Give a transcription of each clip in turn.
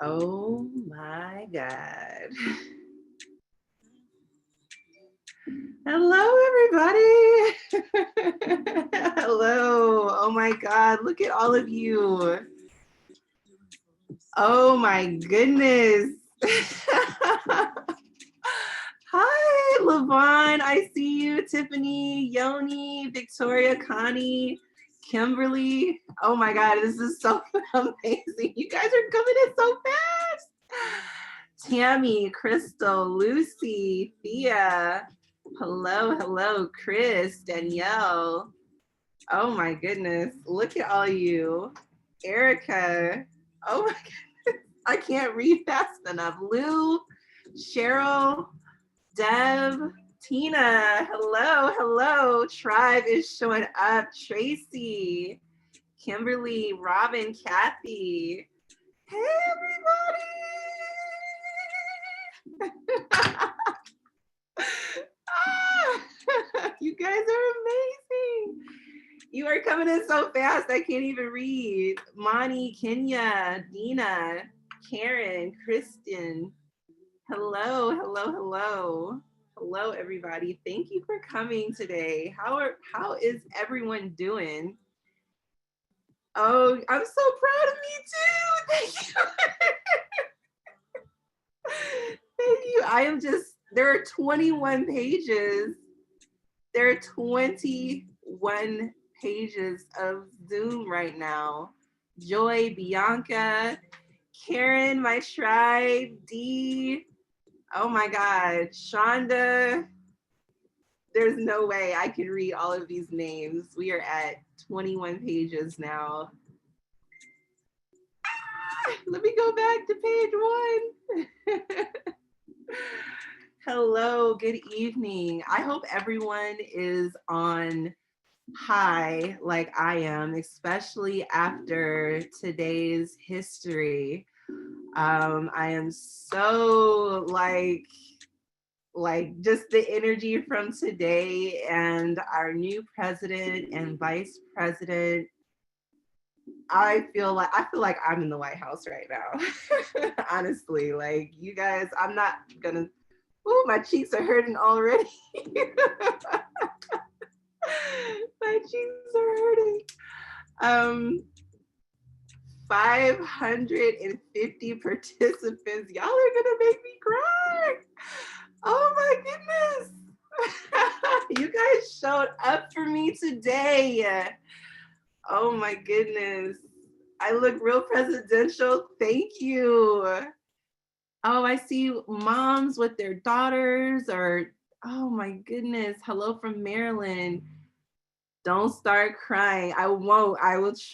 Oh my God. Hello, everybody. Hello. Oh my God. Look at all of you. Oh my goodness. Hi, Lavon. I see you. Tiffany, Yoni, Victoria, Connie, Kimberly. Oh my God. This is so amazing. You guys are coming in so fast. Tammy, Crystal, Lucy, Thea. Hello, Chris, Danielle. Oh my goodness. Look at all you. Erica. Oh my goodness. I can't read fast enough. Lou, Cheryl, Deb, Tina. Hello. Tribe is showing up. Tracy, Kimberly, Robin, Kathy. Hey, everybody. You guys are amazing. You are coming in so fast, I can't even read. Monty, Kenya, Dina, Karen, Kristen. Hello. Hello, everybody. Thank you for coming today. How is everyone doing? Oh, I'm so proud of me too. Thank you. Thank you. There are 21 pages. There are 21 pages of Zoom right now. Joy, Bianca, Karen, my tribe, Dee. Oh my God, Shonda. There's no way I can read all of these names. We are at 21 pages now. Let me go back to page 1. Hello, good evening. I hope everyone is on high like I am, especially after today's history. I am so like just the energy from today and our new president and vice president. I feel like I'm in the White House right now. Honestly, like you guys, I'm not gonna. Ooh, my cheeks are hurting already. My cheeks are hurting. 550 participants. Y'all are gonna make me cry. Oh my goodness. You guys showed up for me today. Oh my goodness. I look real presidential. Thank you. Oh, I see moms with their daughters, or oh my goodness. Hello from Maryland. Don't start crying. I won't.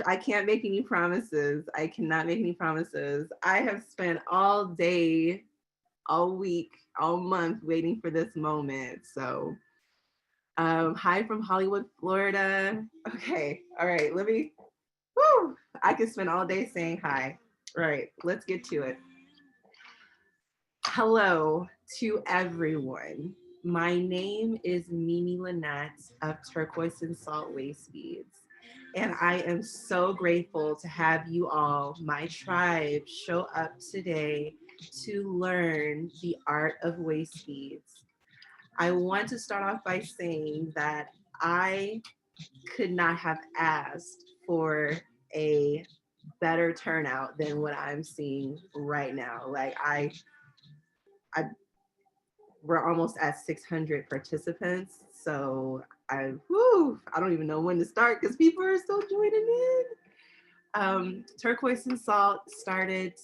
I can't make any promises. I cannot make any promises. I have spent all day, all week, all month waiting for this moment. So, hi from Hollywood, Florida. Okay. All right. I can spend all day saying hi. All right. Let's get to it. Hello to everyone. My name is Mimi Lynette of Turquoise and Salt Waistbeads, and I am so grateful to have you all, my tribe, show up today to learn the art of waistbeads. I want to start off by saying that I could not have asked for a better turnout than what I'm seeing right now. I we're almost at 600 participants. So I don't even know when to start because people are still joining in. Turquoise and Salt started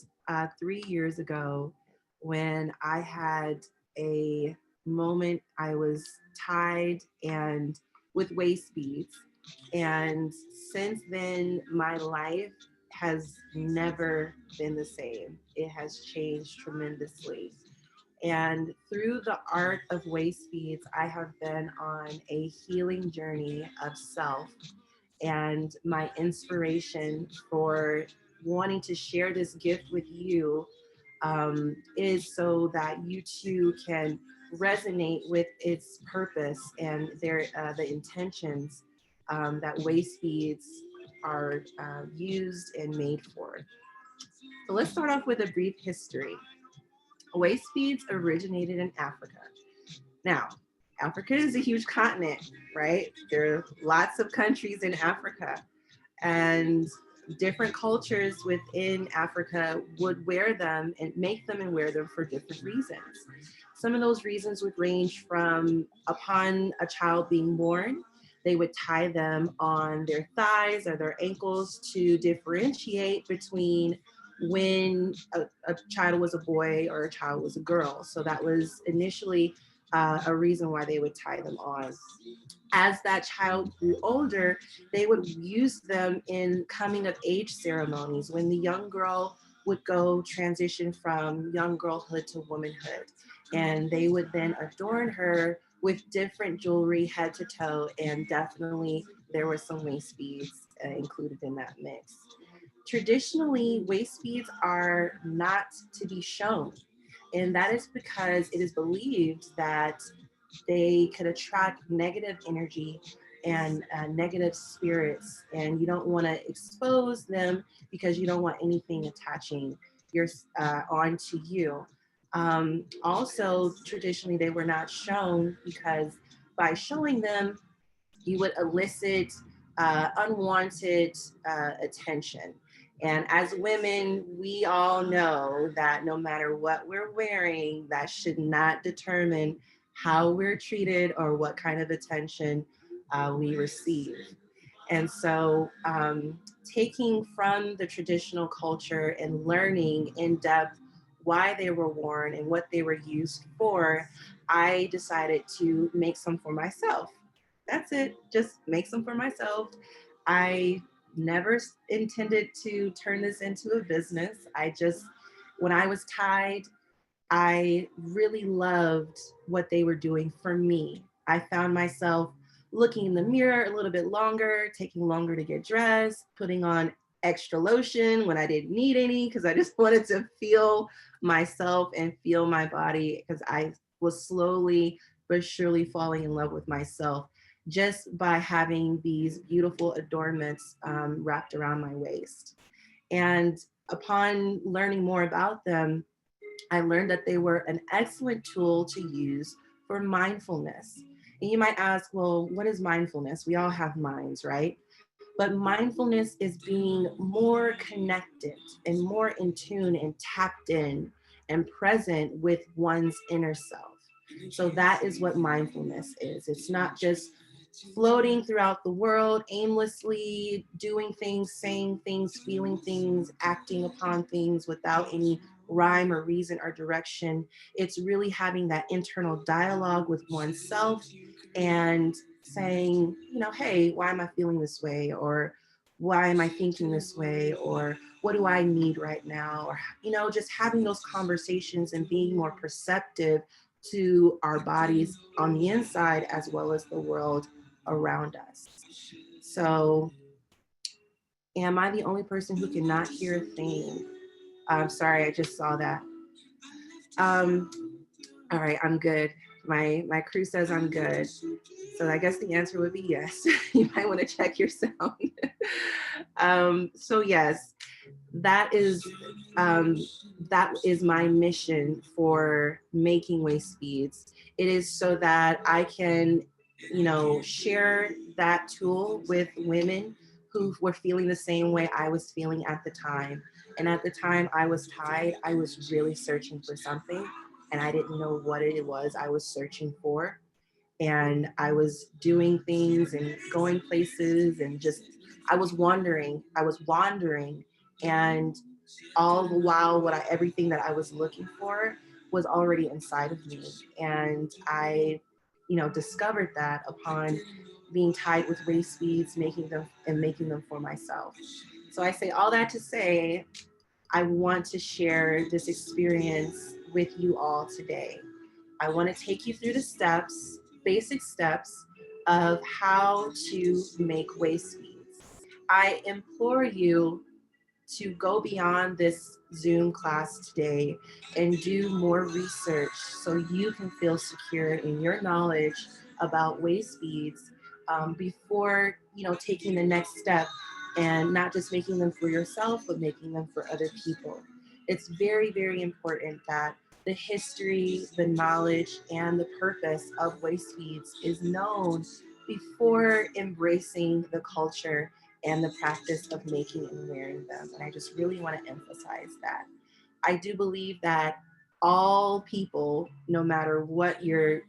3 years ago when I had a moment. I was tied and with waist beads. And since then, my life has never been the same. It has changed tremendously. And through the art of Waistbeads, I have been on a healing journey of self. And my inspiration for wanting to share this gift with you is so that you too can resonate with its purpose and the intentions that Waistbeads are used and made for. So let's start off with a brief history. Waist beads originated in Africa. Now, Africa is a huge continent, right? There are lots of countries in Africa, and different cultures within Africa would wear them and make them and wear them for different reasons. Some of those reasons would range from upon a child being born, they would tie them on their thighs or their ankles to differentiate between when a child was a boy or a child was a girl. So that was initially a reason why they would tie them on. As that child grew older, they would use them in coming of age ceremonies when the young girl would go transition from young girlhood to womanhood. And they would then adorn her with different jewelry head to toe. And definitely there were some waist beads included in that mix. Traditionally, waist beads are not to be shown. And that is because it is believed that they could attract negative energy and negative spirits, and you don't want to expose them because you don't want anything attaching your onto you. Also, traditionally, they were not shown because by showing them, you would elicit unwanted attention. And as women, we all know that no matter what we're wearing, that should not determine how we're treated or what kind of attention we receive. And so, taking from the traditional culture and learning in depth why they were worn and what they were used for, I decided to make some for myself. That's it, just make some for myself. I never intended to turn this into a business. When I was tied, I really loved what they were doing for me. I found myself looking in the mirror a little bit longer, taking longer to get dressed, putting on extra lotion when I didn't need any because I just wanted to feel myself and feel my body because I was slowly but surely falling in love with myself just by having these beautiful adornments wrapped around my waist. And upon learning more about them, I learned that they were an excellent tool to use for mindfulness. And you might ask, well, what is mindfulness? We all have minds, right? But mindfulness is being more connected and more in tune and tapped in and present with one's inner self. So that is what mindfulness is. It's not just floating throughout the world aimlessly, doing things, saying things, feeling things, acting upon things without any rhyme or reason or direction. It's really having that internal dialogue with oneself and saying, hey, why am I feeling this way? Or why am I thinking this way? Or what do I need right now? Or, just having those conversations and being more perceptive to our bodies on the inside as well as the world around us. So, am I the only person who cannot hear a thing? I'm sorry, I just saw that. Um, all right, I'm good. My crew says I'm good. So I guess the answer would be yes. You might want to check your sound. So yes, that is um, that is my mission for making waist beads. It is so that I can, share that tool with women who were feeling the same way I was feeling at the time. And at the time I was tied, I was really searching for something, and I didn't know what it was I was searching for. And I was doing things and going places and just I was wandering, and all the while everything that I was looking for was already inside of me. And I, discovered that upon being tied with waist beads, making them for myself. So I say all that to say I want to share this experience with you all today. I want to take you through the steps, basic steps of how to make waist beads. I implore you to go beyond this Zoom class today and do more research so you can feel secure in your knowledge about waist beads before taking the next step and not just making them for yourself, but making them for other people. It's very, very important that the history, the knowledge, and the purpose of waist beads is known before embracing the culture and the practice of making and wearing them. And I just really want to emphasize that. I do believe that all people, no matter what your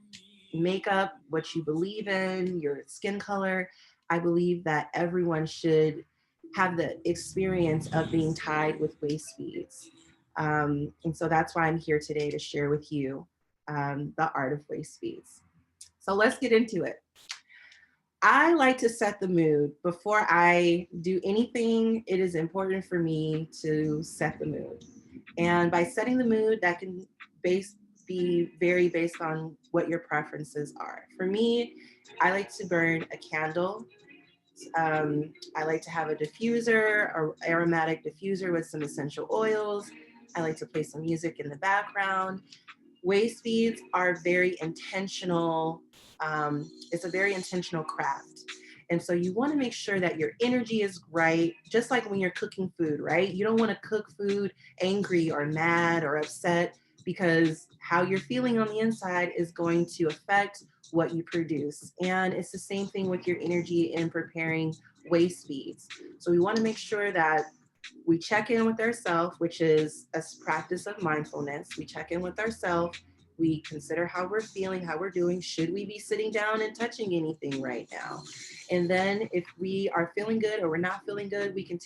makeup, what you believe in, your skin color, I believe that everyone should have the experience of being tied with waist beads. And so that's why I'm here today to share with you the art of waist beads. So let's get into it. I like to set the mood before I do anything. It is important for me to set the mood. And by setting the mood, that can be very based on what your preferences are. For me, I like to burn a candle. I like to have a diffuser, or aromatic diffuser with some essential oils. I like to play some music in the background. Waist beads are very intentional. It's a very intentional craft. And so you want to make sure that your energy is right, just like when you're cooking food, right? You don't want to cook food angry or mad or upset, because how you're feeling on the inside is going to affect what you produce. And it's the same thing with your energy in preparing waist beads. So we want to make sure that we check in with ourselves, which is a practice of mindfulness. We check in with ourselves. We consider how we're feeling, how we're doing. Should we be sitting down and touching anything right now? And then if we are feeling good or we're not feeling good, we can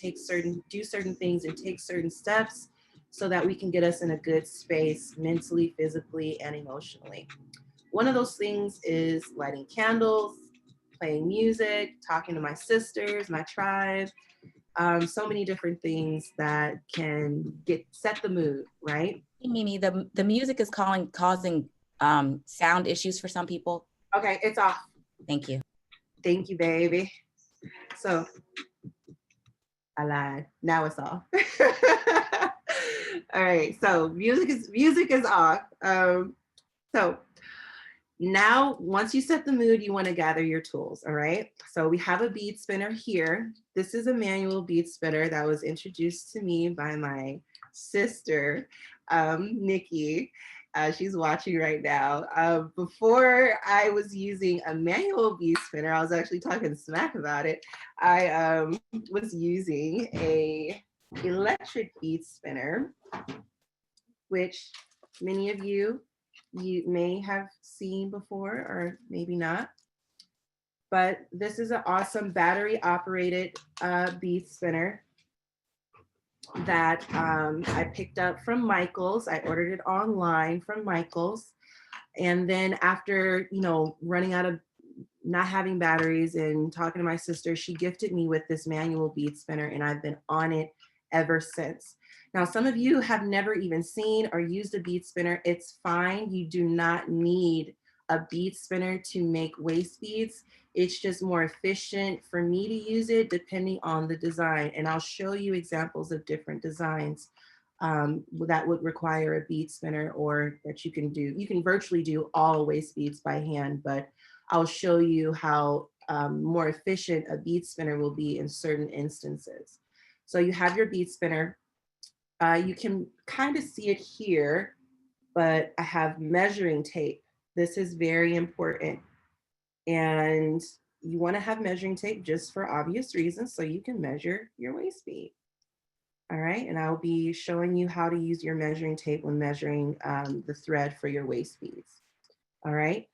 do certain things and take certain steps so that we can get us in a good space mentally, physically, and emotionally. One of those things is lighting candles, playing music, talking to my sisters, my tribe, so many different things that can set the mood, right? Hey, Mimi, the music is causing sound issues for some people. Okay, it's off. Thank you. Thank you, baby. So I lied. Now it's off. All right. So music is off. So now, once you set the mood, you want to gather your tools. All right. So we have a bead spinner here. This is a manual bead spinner that was introduced to me by my sister, Nikki. She's watching right now. Before I was using a manual bead spinner, I was actually talking smack about it. I was using a electric bead spinner, which many of you may have seen before or maybe not. But this is an awesome battery operated bead spinner that I picked up from Michael's. I ordered it online from Michael's. And then after, running out of not having batteries and talking to my sister, she gifted me with this manual bead spinner, and I've been on it ever since. Now, some of you have never even seen or used a bead spinner. It's fine. You do not need a bead spinner to make waist beads. It's just more efficient for me to use it depending on the design. And I'll show you examples of different designs that would require a bead spinner, or that you can do. You can virtually do all waist beads by hand, but I'll show you how more efficient a bead spinner will be in certain instances. So you have your bead spinner. You can kind of see it here, but I have measuring tape. This is very important. And you want to have measuring tape just for obvious reasons, so you can measure your waist bead. All right, and I'll be showing you how to use your measuring tape when measuring the thread for your waist beads. All right,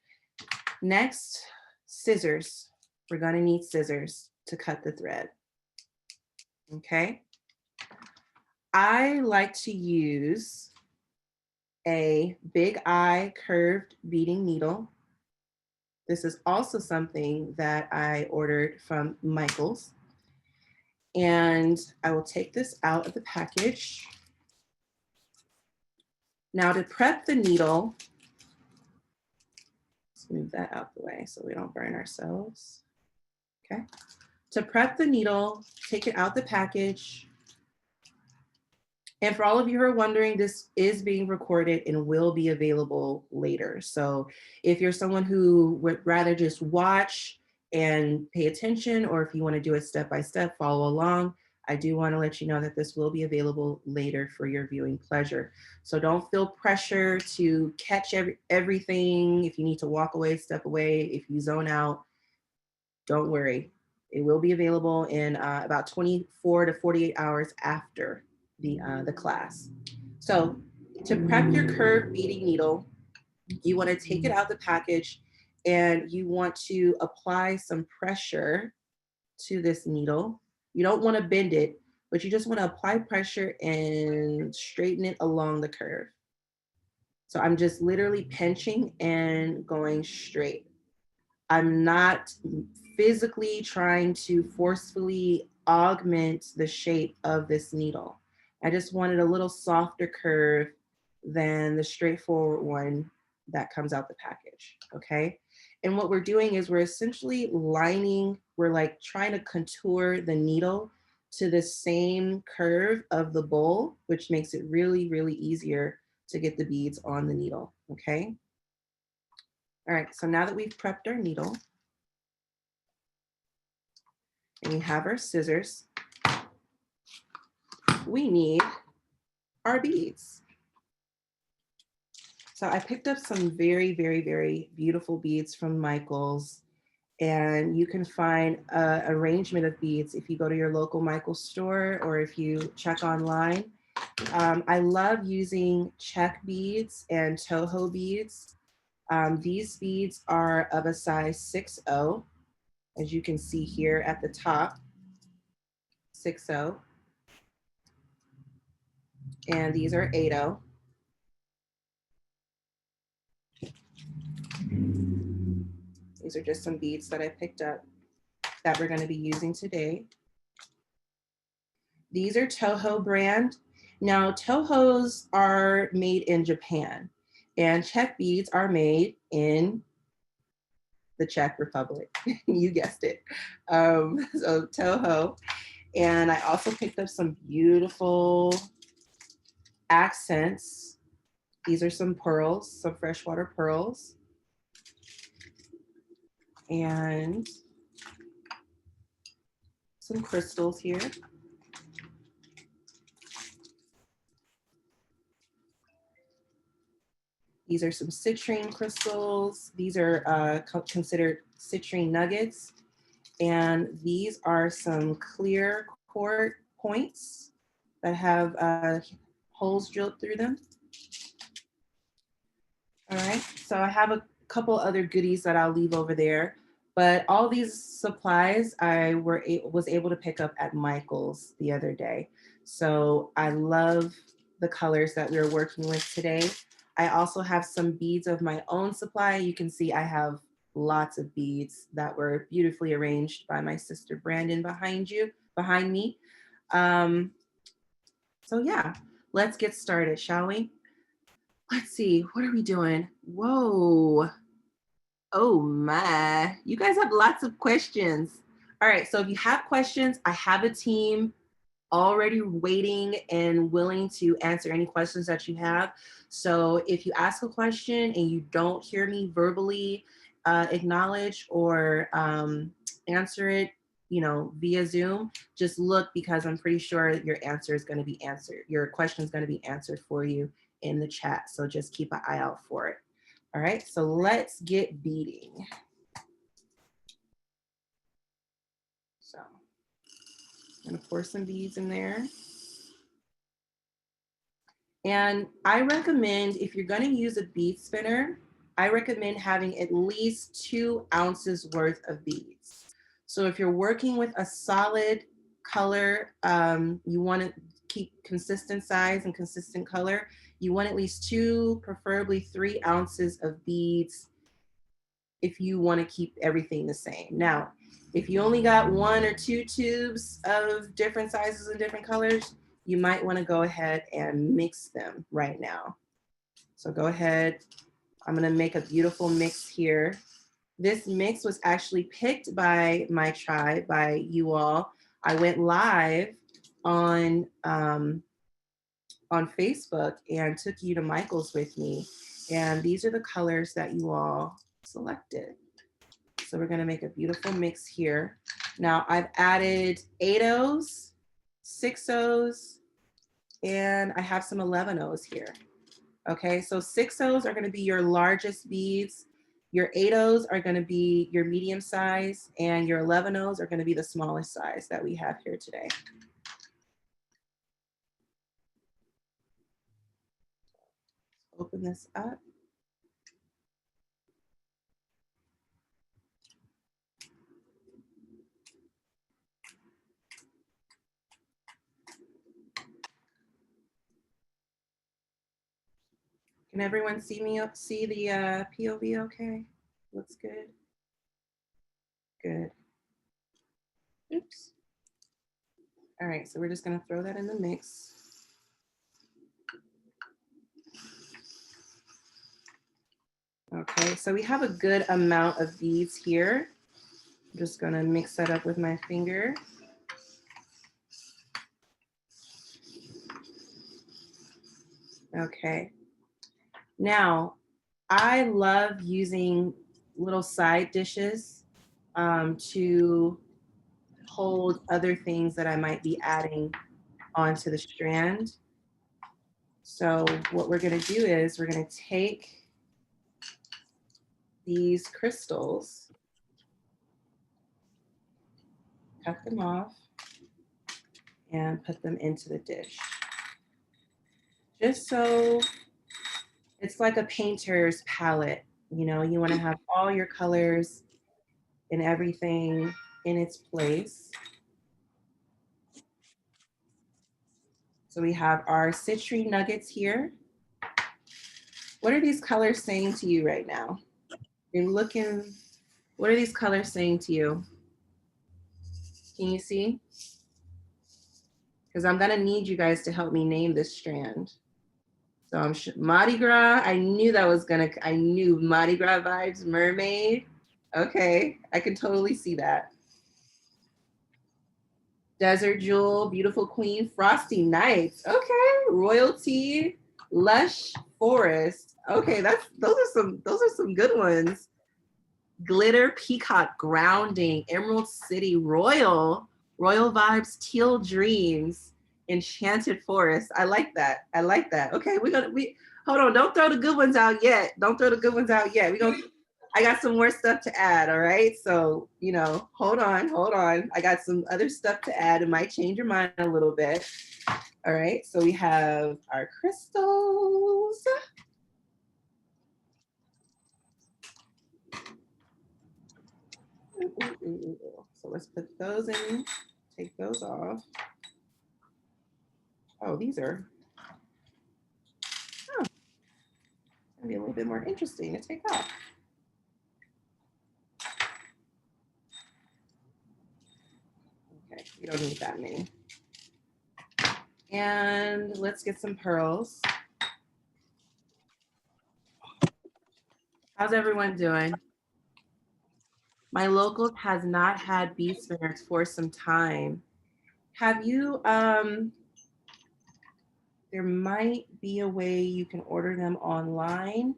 next, scissors. We're gonna need scissors to cut the thread. Okay. I like to use a big eye curved beading needle. This is also something that I ordered from Michael's. And I will take this out of the package. Now, to prep the needle, let's move that out the way so we don't burn ourselves. Okay. To prep the needle, take it out the package. And for all of you who are wondering, this is being recorded and will be available later. So if you're someone who would rather just watch and pay attention, or if you want to do it step by step, follow along, I do want to let you know that this will be available later for your viewing pleasure. So don't feel pressure to catch everything. If you need to walk away, step away. If you zone out, don't worry. It will be available in about 24 to 48 hours after the class. So to prep your curved beading needle, you want to take it out of the package and you want to apply some pressure to this needle. You don't want to bend it, but you just want to apply pressure and straighten it along the curve. So I'm just literally pinching and going straight. I'm not physically trying to forcefully augment the shape of this needle. I just wanted a little softer curve than the straightforward one that comes out the package, okay? And what we're doing is we're essentially lining, we're like trying to contour the needle to the same curve of the bowl, which makes it really, really easier to get the beads on the needle, okay? All right, so now that we've prepped our needle and we have our scissors, we need our beads. So I picked up some very, very, very beautiful beads from Michael's, and you can find an arrangement of beads if you go to your local Michael's store or if you check online. I love using check beads and Toho beads. These beads are of a size 6'0", as you can see here at the top, 6'0". And these are 8'0". These are just some beads that I picked up that we're going to be using today. These are Toho brand. Now, Tohos are made in Japan, and check beads are made in the Czech Republic. You guessed it. So Toho. And I also picked up some beautiful accents. These are some pearls, some freshwater pearls. And some crystals here. These are some citrine crystals. These are considered citrine nuggets. And these are some clear quartz points that have holes drilled through them. All right, so I have a couple other goodies that I'll leave over there. But all these supplies I was able to pick up at Michael's the other day. So I love the colors that we're working with today. I also have some beads of my own supply. You can see I have lots of beads that were beautifully arranged by my sister Brandon behind me. So yeah, let's get started, shall we? Let's see, what are we doing? Whoa. Oh my, you guys have lots of questions. All right, so if you have questions, I have a team already waiting and willing to answer any questions that you have. So if you ask a question and you don't hear me verbally acknowledge or answer it, via Zoom, just look, because I'm pretty sure your answer is going to be answered. Your question is going to be answered for you in the chat. So just keep an eye out for it. All right, so let's get beading. So I'm gonna pour some beads in there. And I recommend, if you're gonna use a bead spinner, I recommend having at least 2 ounces worth of beads. So if you're working with a solid color, you wanna keep consistent size and consistent color, you want at least 2, preferably 3 ounces of beads if you want to keep everything the same. Now, if you only got 1 or 2 tubes of different sizes and different colors, you might want to go ahead and mix them right now. So go ahead. I'm going to make a beautiful mix here. This mix was actually picked by my tribe, by you all. I went live on Facebook and took you to Michael's with me. And these are the colors that you all selected. So we're gonna make a beautiful mix here. Now I've added 8/0s, 6/0s, and I have some 11/0s here. Okay, so 6/0s are gonna be your largest beads. Your 8/0s are gonna be your medium size, and your 11/0s are gonna be the smallest size that we have here today. Open this up. Can everyone see me? See the POV okay? Looks good. Good. Oops. All right, so we're just gonna throw that in the mix. Okay, so we have a good amount of beads here. I'm just gonna mix that up with my finger. Okay. Now, I love using little side dishes to hold other things that I might be adding onto the strand. So what we're gonna do is we're gonna take these crystals, cut them off, and put them into the dish. Just so it's like a painter's palette, you know, you wanna have all your colors and everything in its place. So we have our citrine nuggets here. What are these colors saying to you right now? You're looking, what are these colors saying to you? Can you see? Because I'm gonna need you guys to help me name this strand. So I'm Mardi Gras, I knew Mardi Gras vibes, mermaid. Okay, I can totally see that. Desert Jewel, Beautiful Queen, Frosty Nights. Okay, Royalty, Lush Forest. Okay, those are some good ones. Glitter Peacock Grounding, Emerald City Royal, Royal Vibes Teal Dreams, Enchanted Forest. I like that. I like that. Okay, hold on. Don't throw the good ones out yet. Don't throw the good ones out yet. I got some more stuff to add. All right. So, you know, hold on. I got some other stuff to add. It might change your mind a little bit. All right. So we have our crystals. So let's put those in, take those off. Oh, these are, it's gonna be a little bit more interesting to take off. Okay, we don't need that many. And let's get some pearls. How's everyone doing? My locals has not had bead spinners for some time. Have you, there might be a way you can order them online,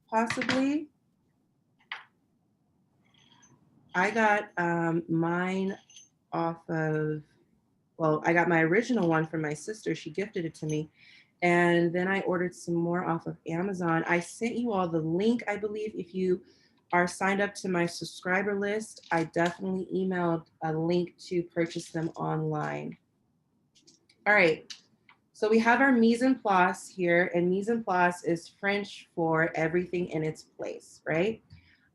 possibly. I got mine off of, well, I got my original one from my sister. She gifted it to me. And then I ordered some more off of Amazon. I sent you all the link, I believe. If you are signed up to my subscriber list, I definitely emailed a link to purchase them online. All right, so we have our mise en place here, and mise en place is French for everything in its place, right?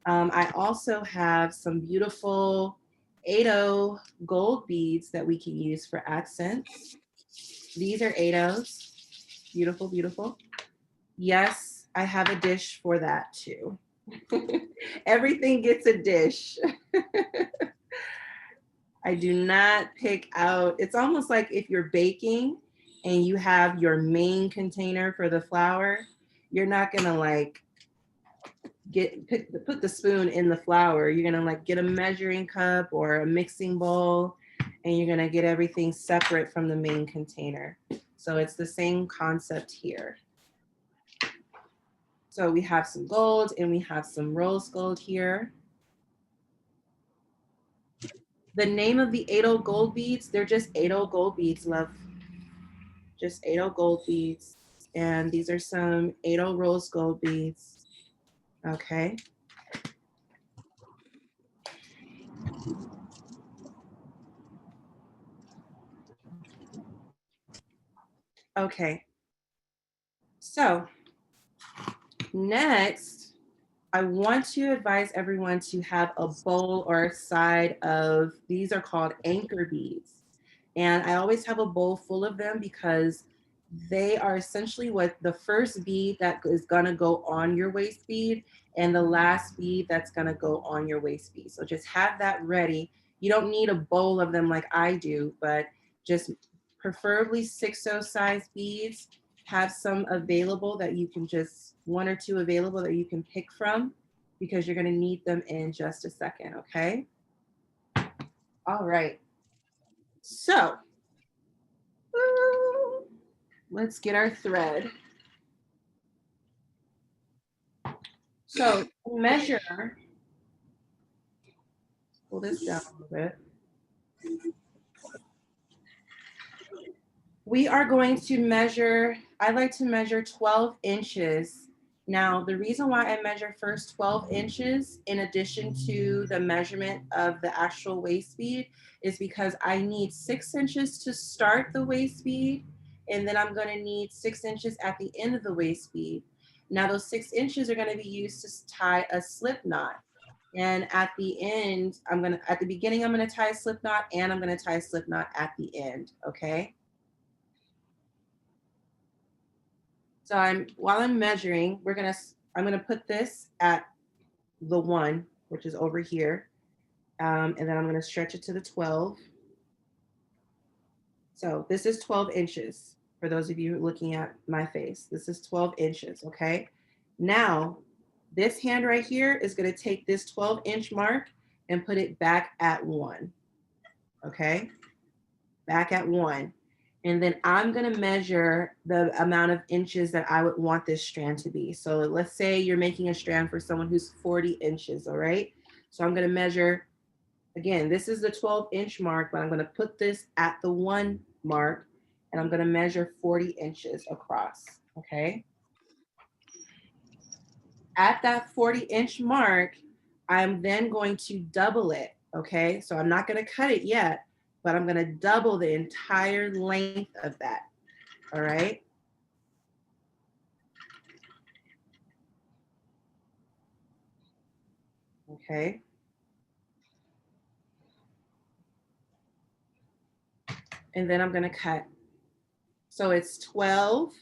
I also have some beautiful 8/0 gold beads that we can use for accents. These are 8/0s. Beautiful, beautiful. Yes, I have a dish for that too. Everything gets a dish. I do not pick out, it's almost like if you're baking and you have your main container for the flour, you're not gonna like put the spoon in the flour. You're gonna like get a measuring cup or a mixing bowl, and you're gonna get everything separate from the main container. So it's the same concept here. So we have some gold and we have some rose gold here. The name of the 8 gold beads, they're just 8 gold beads, love. Just 8 gold beads. And these are some 8 rose gold beads. Okay. Okay. So next, I want to advise everyone to have a bowl or a side of, these are called anchor beads. And I always have a bowl full of them because they are essentially what the first bead that is gonna go on your waist bead and the last bead that's gonna go on your waist bead. So just have that ready. You don't need a bowl of them like I do, but just preferably 6/0 size beads. Have some available that you can just, 1 or 2 available that you can pick from because you're gonna need them in just a second, okay? All right. So, let's get our thread. So measure, pull this down a little bit. We are going to measure, I like to measure 12 inches. Now, the reason why I measure first 12 inches in addition to the measurement of the actual waist bead is because I need 6 inches to start the waist bead, and then I'm gonna need 6 inches at the end of the waist bead. Now, those 6 inches are gonna be used to tie a slip knot. And at the end, at the beginning, I'm gonna tie a slip knot, and I'm gonna tie a slip knot at the end, okay? So while I'm measuring, I'm gonna put this at the 1, which is over here. And then I'm gonna stretch it to the 12. So this is 12 inches for those of you looking at my face. This is 12 inches, okay? Now, this hand right here is gonna take this 12-inch mark and put it back at 1, okay? Back at 1. And then I'm gonna measure the amount of inches that I would want this strand to be. So let's say you're making a strand for someone who's 40 inches, all right? So I'm gonna measure, again, this is the 12-inch mark, but I'm gonna put this at the 1 mark, and I'm gonna measure 40 inches across, okay? At that 40-inch mark, I'm then going to double it, okay? So I'm not gonna cut it yet, but I'm gonna double the entire length of that, all right? Okay. And then I'm gonna cut. So it's 12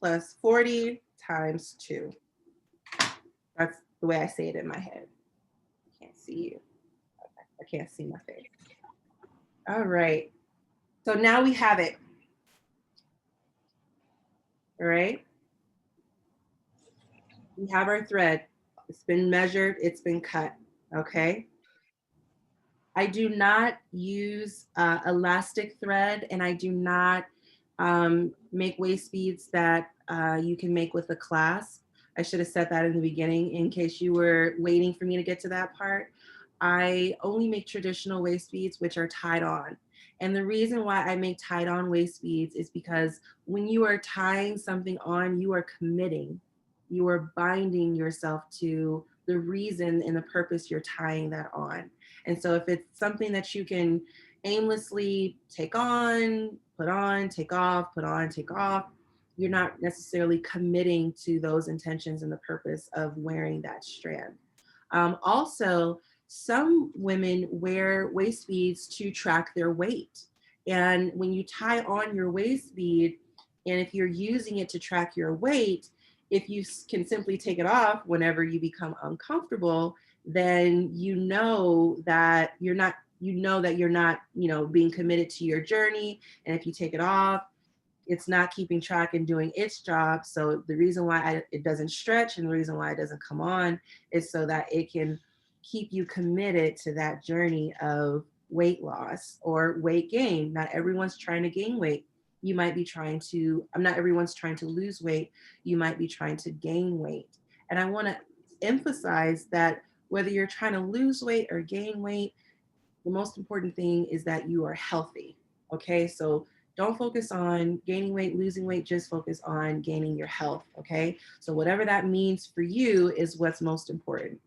plus 40 times 2. That's the way I say it in my head. I can't see you. Okay. I can't see my face. All right. So now we have it. All right. We have our thread. It's been measured, it's been cut. Okay. I do not use elastic thread, and I do not make waist beads that you can make with a clasp. I should have said that in the beginning in case you were waiting for me to get to that part. I only make traditional waist beads, which are tied on. And the reason why I make tied on waist beads is because when you are tying something on, you are committing, you are binding yourself to the reason and the purpose you're tying that on. And so if it's something that you can aimlessly take on, put on, take off, put on, take off, you're not necessarily committing to those intentions and the purpose of wearing that strand. Also, some women wear waist beads to track their weight. And when you tie on your waist bead, and if you're using it to track your weight, if you can simply take it off whenever you become uncomfortable, then you know that you're not, being committed to your journey. And if you take it off, it's not keeping track and doing its job. So the reason why it doesn't stretch and the reason why it doesn't come on is so that it can keep you committed to that journey of weight loss or weight gain. Not everyone's trying to gain weight. You might be trying to, not everyone's trying to lose weight. You might be trying to gain weight. And I want to emphasize that whether you're trying to lose weight or gain weight, the most important thing is that you are healthy. Okay, so don't focus on gaining weight, losing weight, just focus on gaining your health. Okay, so whatever that means for you is what's most important.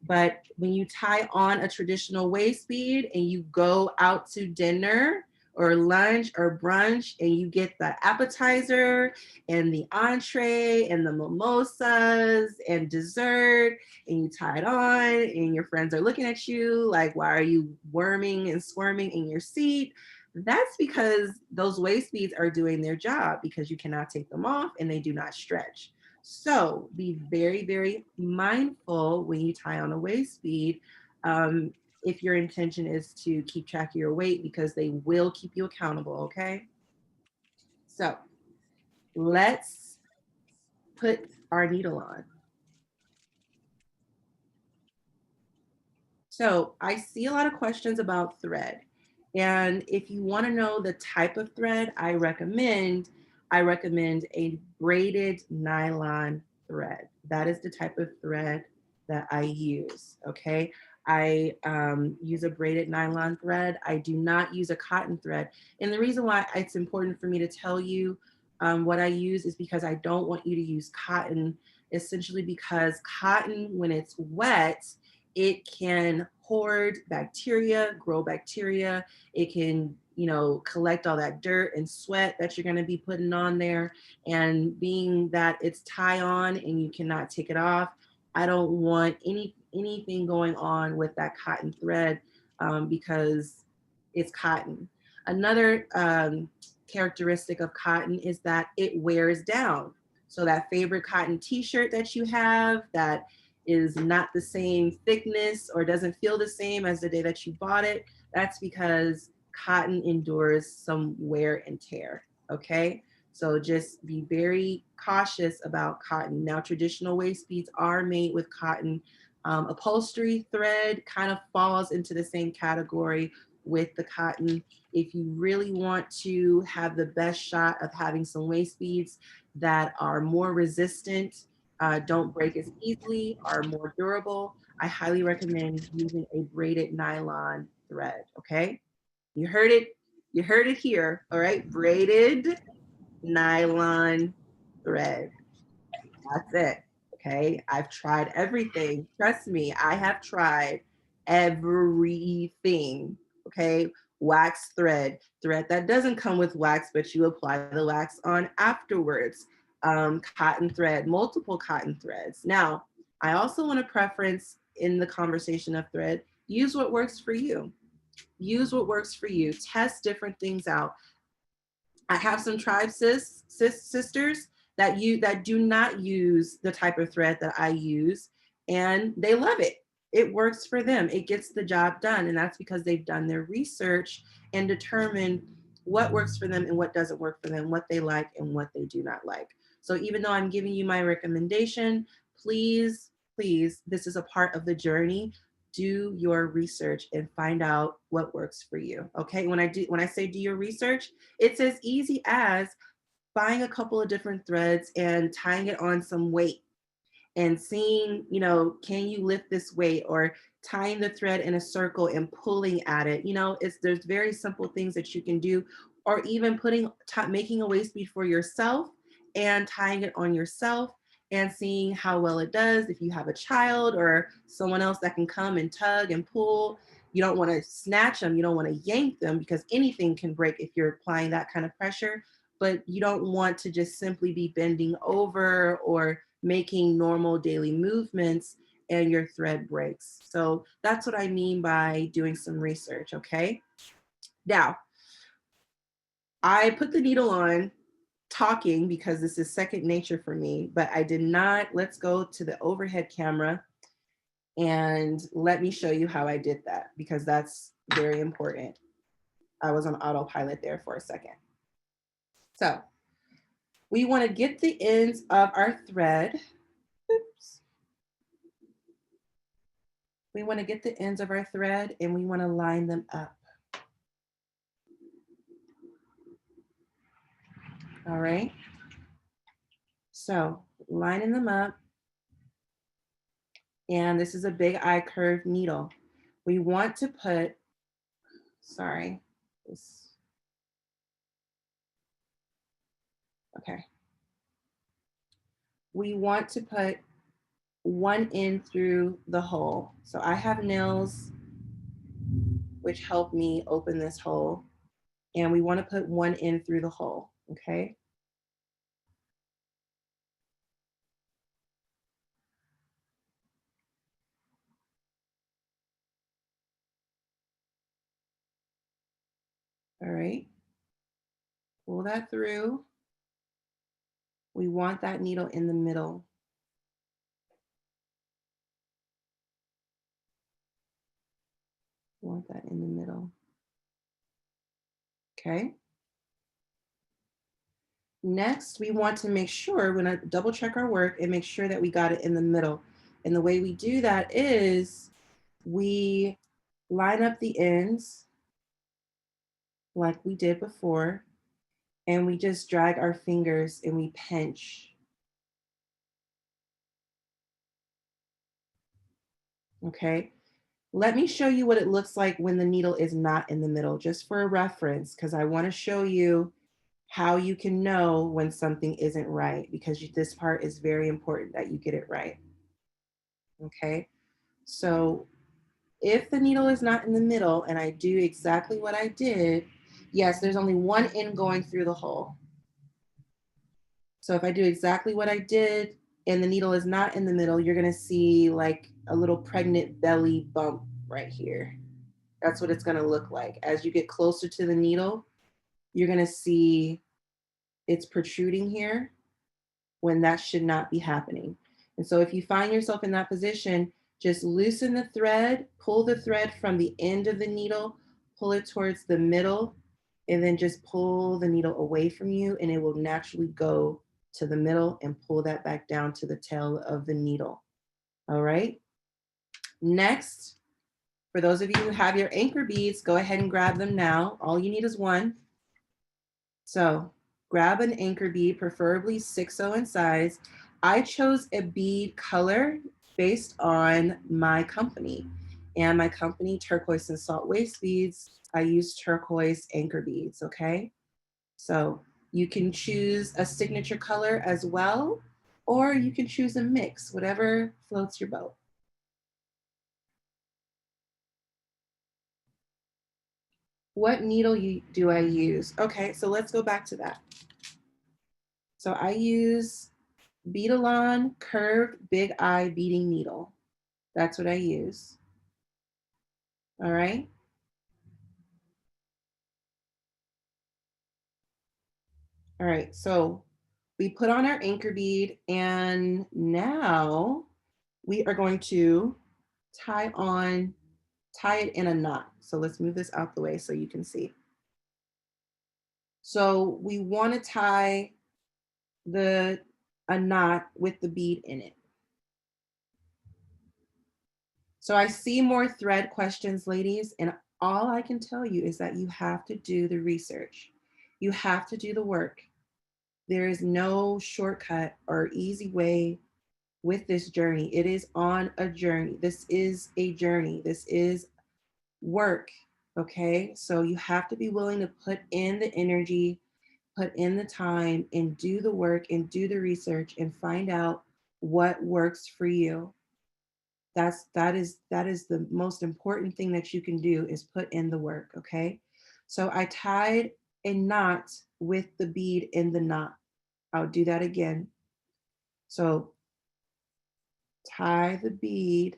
But when you tie on a traditional waist bead and you go out to dinner or lunch or brunch and you get the appetizer and the entree and the mimosas and dessert and you tie it on and your friends are looking at you like, why are you worming and squirming in your seat? That's because those waist beads are doing their job because you cannot take them off and they do not stretch. So be very, very mindful when you tie on a waist bead. If your intention is to keep track of your weight, because they will keep you accountable, okay? So let's put our needle on. So I see a lot of questions about thread. And if you want to know the type of thread I recommend a braided nylon thread. That is the type of thread that I use. Okay. I use a braided nylon thread. I do not use a cotton thread. And the reason why it's important for me to tell you what I use is because I don't want you to use cotton, essentially because cotton, when it's wet, it can hoard bacteria, grow bacteria. It can, collect all that dirt and sweat that you're going to be putting on there. And being that it's tie on and you cannot take it off, I don't want anything going on with that cotton thread because it's cotton. Another characteristic of cotton is that it wears down. So that favorite cotton t-shirt that you have that is not the same thickness or doesn't feel the same as the day that you bought it, that's because cotton endures some wear and tear, okay? So just be very cautious about cotton. Now, traditional waist beads are made with cotton. Upholstery thread kind of falls into the same category with the cotton. If you really want to have the best shot of having some waist beads that are more resistant, don't break as easily, are more durable, I highly recommend using a braided nylon thread, okay? You heard it, here, all right? Braided nylon thread. That's it. Okay. I've tried everything. Trust me, I have tried everything. Okay. Wax thread that doesn't come with wax, but you apply the wax on afterwards. Cotton thread, multiple cotton threads. Now, I also want to preference in the conversation of thread, use what works for you. Use what works for you. Test different things out. I have some tribe sisters that do not use the type of thread that I use, and they love it. It works for them. It gets the job done, and that's because they've done their research and determined what works for them and what doesn't work for them, what they like and what they do not like. So even though I'm giving you my recommendation, please, please, this is a part of the journey. Do your research and find out what works for you. Okay. When I say do your research, it's as easy as buying a couple of different threads and tying it on some weight and seeing, can you lift this weight, or tying the thread in a circle and pulling at it. There's very simple things that you can do, or even making a waist bead for yourself and tying it on yourself and seeing how well it does. If you have a child or someone else that can come and tug and pull, you don't want to snatch them, you don't want to yank them, because anything can break if you're applying that kind of pressure. But you don't want to just simply be bending over or making normal daily movements and your thread breaks. So that's what I mean by doing some research, okay? Now, I put the needle on talking because this is second nature for me, but I did not. Let's go to the overhead camera and let me show you how I did that, because that's very important. I was on autopilot there for a second. So we want to get the ends of our thread. Oops. We want to get the ends of our thread and we want to line them up. All right. So lining them up. And this is a big eye curved needle. We want to put sorry. Okay. We want to put one in through the hole. So I have nails which help me open this hole. And we want to put one in through the hole, okay? All right, pull that through. We want that needle in the middle. We want that in the middle. Okay. Next, we want to make sure, we're gonna double check our work and make sure that we got it in the middle. And the way we do that is we line up the ends like we did before, and we just drag our fingers and we pinch. Okay. Let me show you what it looks like when the needle is not in the middle, just for a reference, because I want to show you how you can know when something isn't right, because this part is very important that you get it right. Okay, so if the needle is not in the middle and I do exactly what I did, yes, there's only one end going through the hole. So if I do exactly what I did and the needle is not in the middle, you're gonna see like a little pregnant belly bump right here. That's what it's gonna look like. As you get closer to the needle, you're gonna see it's protruding here when that should not be happening. And so if you find yourself in that position, just loosen the thread, pull the thread from the end of the needle, pull it towards the middle, and then just pull the needle away from you, and it will naturally go to the middle and pull that back down to the tail of the needle. All right. Next, for those of you who have your anchor beads, go ahead and grab them now. All you need is one. So grab an anchor bead, preferably 6/0 in size. I chose a bead color based on my company. And my company, Turquoise and Salt Waistbeads, I use turquoise anchor beads, okay? So you can choose a signature color as well, or you can choose a mix, whatever floats your boat. What needle do I use? Okay, so let's go back to that. So I use Beadalon curved big eye beading needle. That's what I use. All right. All right, so we put on our anchor bead and now we are going to tie it in a knot. So let's move this out the way so you can see. So we want to tie a knot with the bead in it. So I see more thread questions, ladies, and all I can tell you is that you have to do the research. You have to do the work. There is no shortcut or easy way with this journey. It is on a journey. This is a journey. This is work, okay? So you have to be willing to put in the energy, put in the time, and do the work and do the research and find out what works for you. That is the most important thing that you can do is put in the work, okay? So I tied a knot with the bead in the knot. I'll do that again. So tie the bead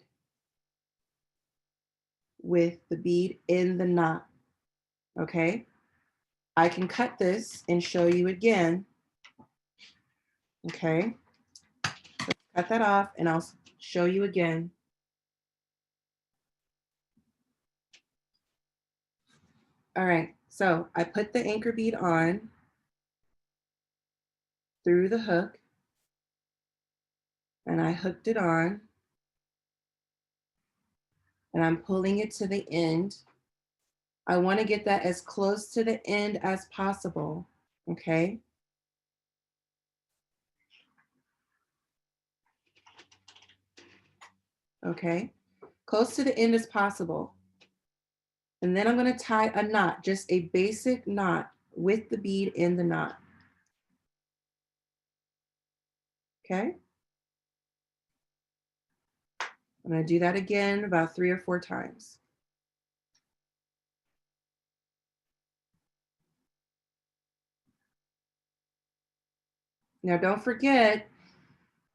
with the bead in the knot, okay? I can cut this and show you again, okay? So cut that off and I'll show you again. All right, so I put the anchor bead on through the hook and I hooked it on and I'm pulling it to the end. I want to get that as close to the end as possible, okay? Okay, close to the end as possible. And then I'm going to tie a knot, just a basic knot with the bead in the knot. Okay. I'm going to do that again about 3 or 4 times. Now, don't forget,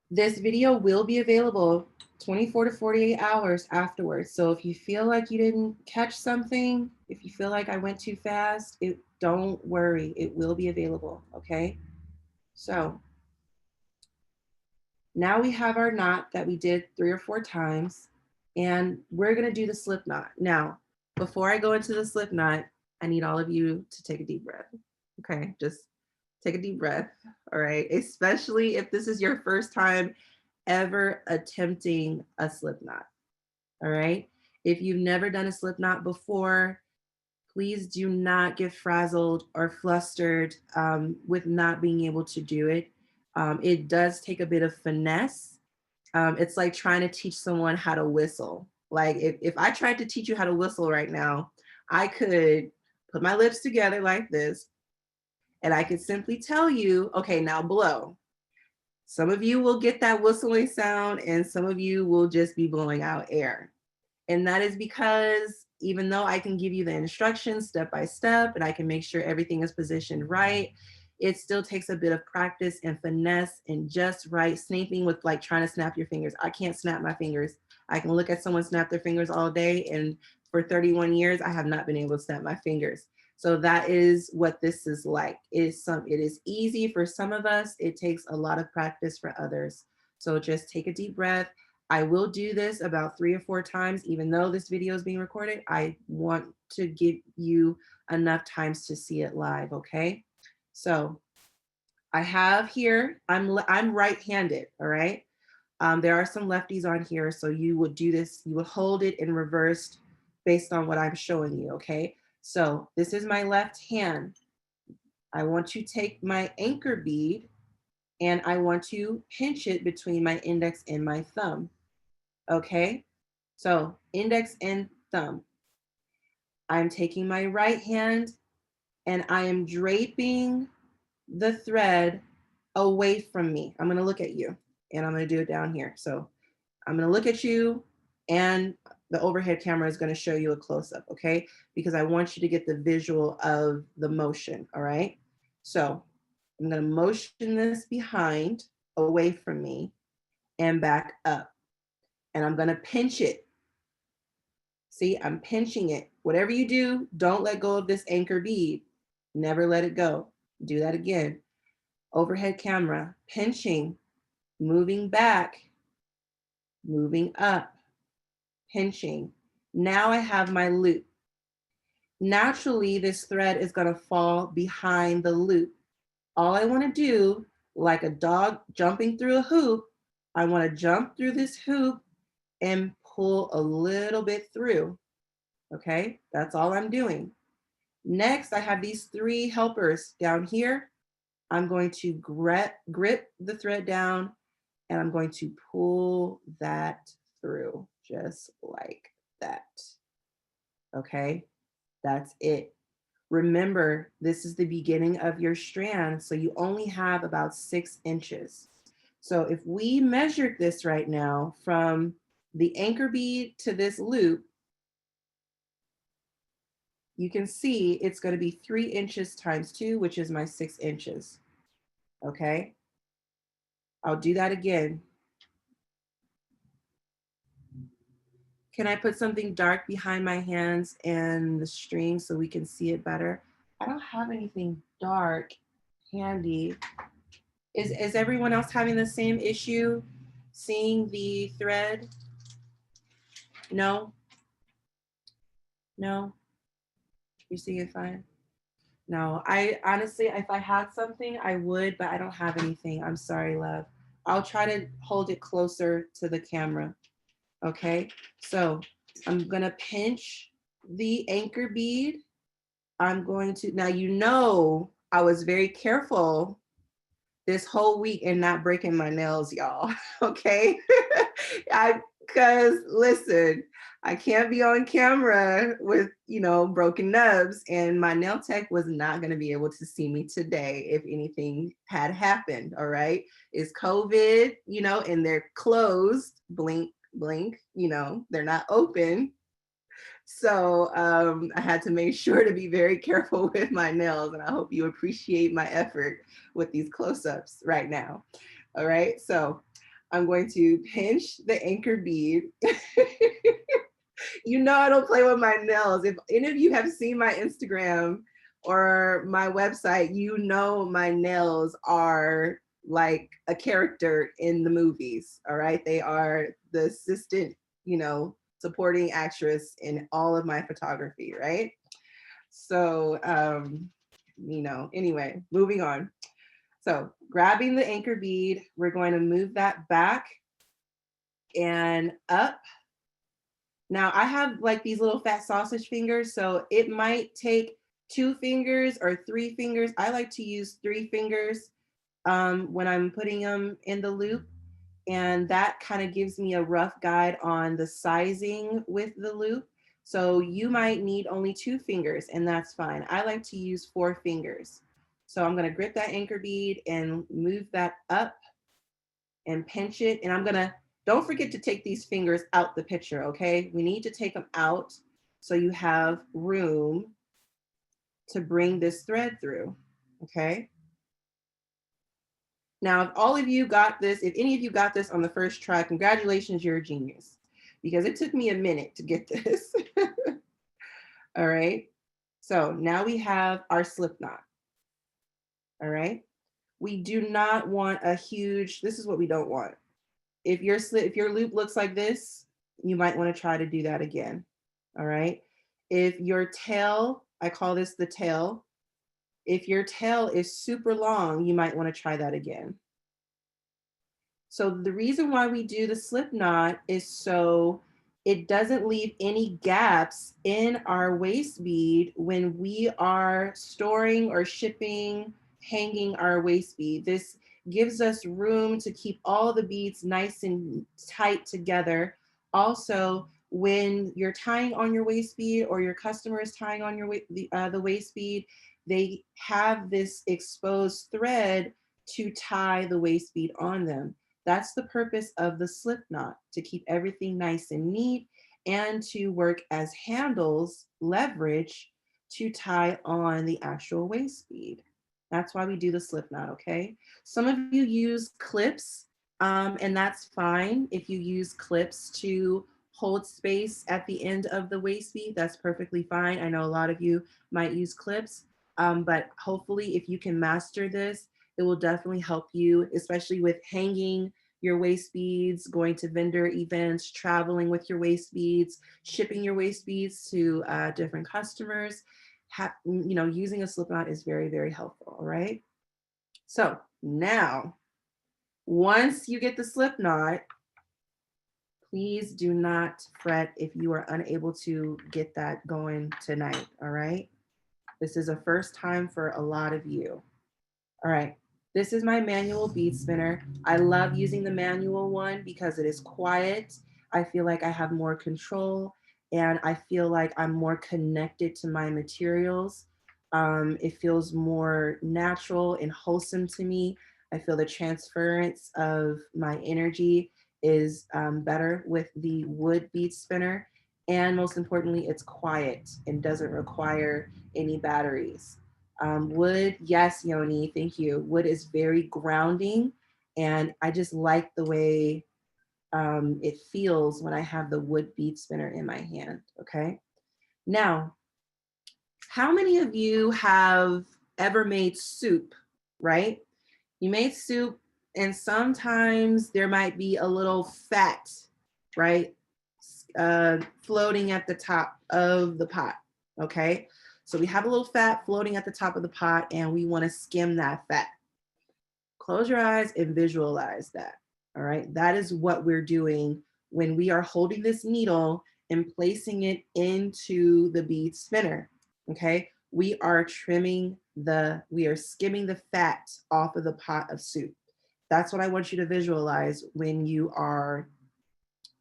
this video will be available 24 to 48 hours afterwards. So if you feel like you didn't catch something, if you feel like I went too fast, don't worry, it will be available, okay? So now we have our knot that we did 3 or 4 times, and we're gonna do the slip knot. Now, before I go into the slip knot, I need all of you to take a deep breath, okay? Just take a deep breath, all right? Especially if this is your first time ever attempting a slip knot, all right? If you've never done a slip knot before, please do not get frazzled or flustered with not being able to do it. It does take a bit of finesse. It's like trying to teach someone how to whistle. Like if I tried to teach you how to whistle right now, I could put my lips together like this, and I could simply tell you, okay, now blow. Some of you will get that whistling sound, and some of you will just be blowing out air. And that is because even though I can give you the instructions step by step and I can make sure everything is positioned right, it still takes a bit of practice and finesse and just right. Same thing with like trying to snap your fingers. I can't snap my fingers. I can look at someone snap their fingers all day, and for 31 years, I have not been able to snap my fingers. So that is what this is like. It is easy for some of us. It takes a lot of practice for others. So just take a deep breath. I will do this about 3 or 4 times, even though this video is being recorded. I want to give you enough times to see it live, okay? So I have here, I'm right-handed, all right? There are some lefties on here, so you would do this, you would hold it in reversed based on what I'm showing you, okay? So this is my left hand. I want to take my anchor bead and I want to pinch it between my index and my thumb, okay? So index and thumb. I'm taking my right hand and I am draping the thread away from me. I'm gonna look at you and I'm gonna do it down here. So I'm gonna look at you and the overhead camera is gonna show you a close-up, okay? Because I want you to get the visual of the motion, all right? So I'm gonna motion this behind, away from me, and back up. And I'm gonna pinch it. See, I'm pinching it. Whatever you do, don't let go of this anchor bead. Never let it go. Do that again. Overhead camera, pinching, moving back, moving up, pinching. Now I have my loop. Naturally, this thread is gonna fall behind the loop. All I wanna do, like a dog jumping through a hoop, I wanna jump through this hoop and pull a little bit through, okay? That's all I'm doing. Next, I have these 3 helpers down here. I'm going to grip the thread down and I'm going to pull that through just like that. Okay, that's it. Remember, this is the beginning of your strand, so you only have about 6 inches. So if we measured this right now from the anchor bead to this loop, you can see it's going to be 3 inches times 2, which is my 6 inches. Okay, I'll do that again. Can I put something dark behind my hands and the string so we can see it better? I don't have anything dark handy. Is everyone else having the same issue seeing the thread? No? No? You see it fine? No, I honestly, if I had something, I would, but I don't have anything. I'm sorry, love. I'll try to hold it closer to the camera. Okay, so I'm gonna pinch the anchor bead. I'm going to, now you know I was very careful this whole week and not breaking my nails, y'all. Okay, Cause listen, I can't be on camera with, broken nubs, and my nail tech was not going to be able to see me today if anything had happened. All right. It's COVID, and they're closed, blink, blink, they're not open. So I had to make sure to be very careful with my nails, and I hope you appreciate my effort with these close-ups right now. All right, so I'm going to pinch the anchor bead. I don't play with my nails. If any of you have seen my Instagram or my website, my nails are like a character in the movies. All right, they are the assistant, supporting actress in all of my photography, right? So, anyway, moving on. So grabbing the anchor bead, we're going to move that back and up. Now I have like these little fat sausage fingers, so it might take 2 fingers or 3 fingers. I like to use 3 fingers when I'm putting them in the loop. And that kind of gives me a rough guide on the sizing with the loop. So you might need only 2 fingers, and that's fine. I like to use 4 fingers. So I'm going to grip that anchor bead and move that up and pinch it. And don't forget to take these fingers out the picture, okay? We need to take them out so you have room to bring this thread through, okay? Now, if all of you got this, if any of you got this on the first try, congratulations, you're a genius, because it took me a minute to get this. All right. So now we have our slip knot. All right. We do not want this is what we don't want. If your loop looks like this, you might want to try to do that again. All right. If your tail, I call this the tail. If your tail is super long, you might want to try that again. So the reason why we do the slip knot is so it doesn't leave any gaps in our waist bead when we are storing or shipping, hanging our waist bead. This gives us room to keep all the beads nice and tight together. Also, when you're tying on your waist bead or your customer is tying on the waist bead, they have this exposed thread to tie the waist bead on them. That's the purpose of the slip knot, to keep everything nice and neat and to work as handles, leverage to tie on the actual waist bead. That's why we do the slip knot, okay? Some of you use clips, and that's fine. If you use clips to hold space at the end of the waist bead, that's perfectly fine. I know a lot of you might use clips, but hopefully if you can master this, it will definitely help you, especially with hanging your waist beads, going to vendor events, traveling with your waist beads, shipping your waist beads to different customers. Using a slip knot is very, very helpful, all right? So now, once you get the slip knot, please do not fret if you are unable to get that going tonight, all right? This is a first time for a lot of you. All right, this is my manual bead spinner. I love using the manual one because it is quiet. I feel like I have more control and I feel like I'm more connected to my materials. It feels more natural and wholesome to me. I feel the transference of my energy is better with the wood bead spinner. And most importantly, it's quiet and doesn't require any batteries. Wood, yes, Yoni, thank you. Wood is very grounding, and I just like the way it feels when I have the wood bead spinner in my hand, okay? Now, how many of you have ever made soup, right? You made soup, and sometimes there might be a little fat, right? Floating at the top of the pot, okay? So we have a little fat floating at the top of the pot and we want to skim that fat. Close your eyes and visualize that, all right? That is what we're doing when we are holding this needle and placing it into the bead spinner, okay? We are skimming the fat off of the pot of soup. That's what I want you to visualize when you are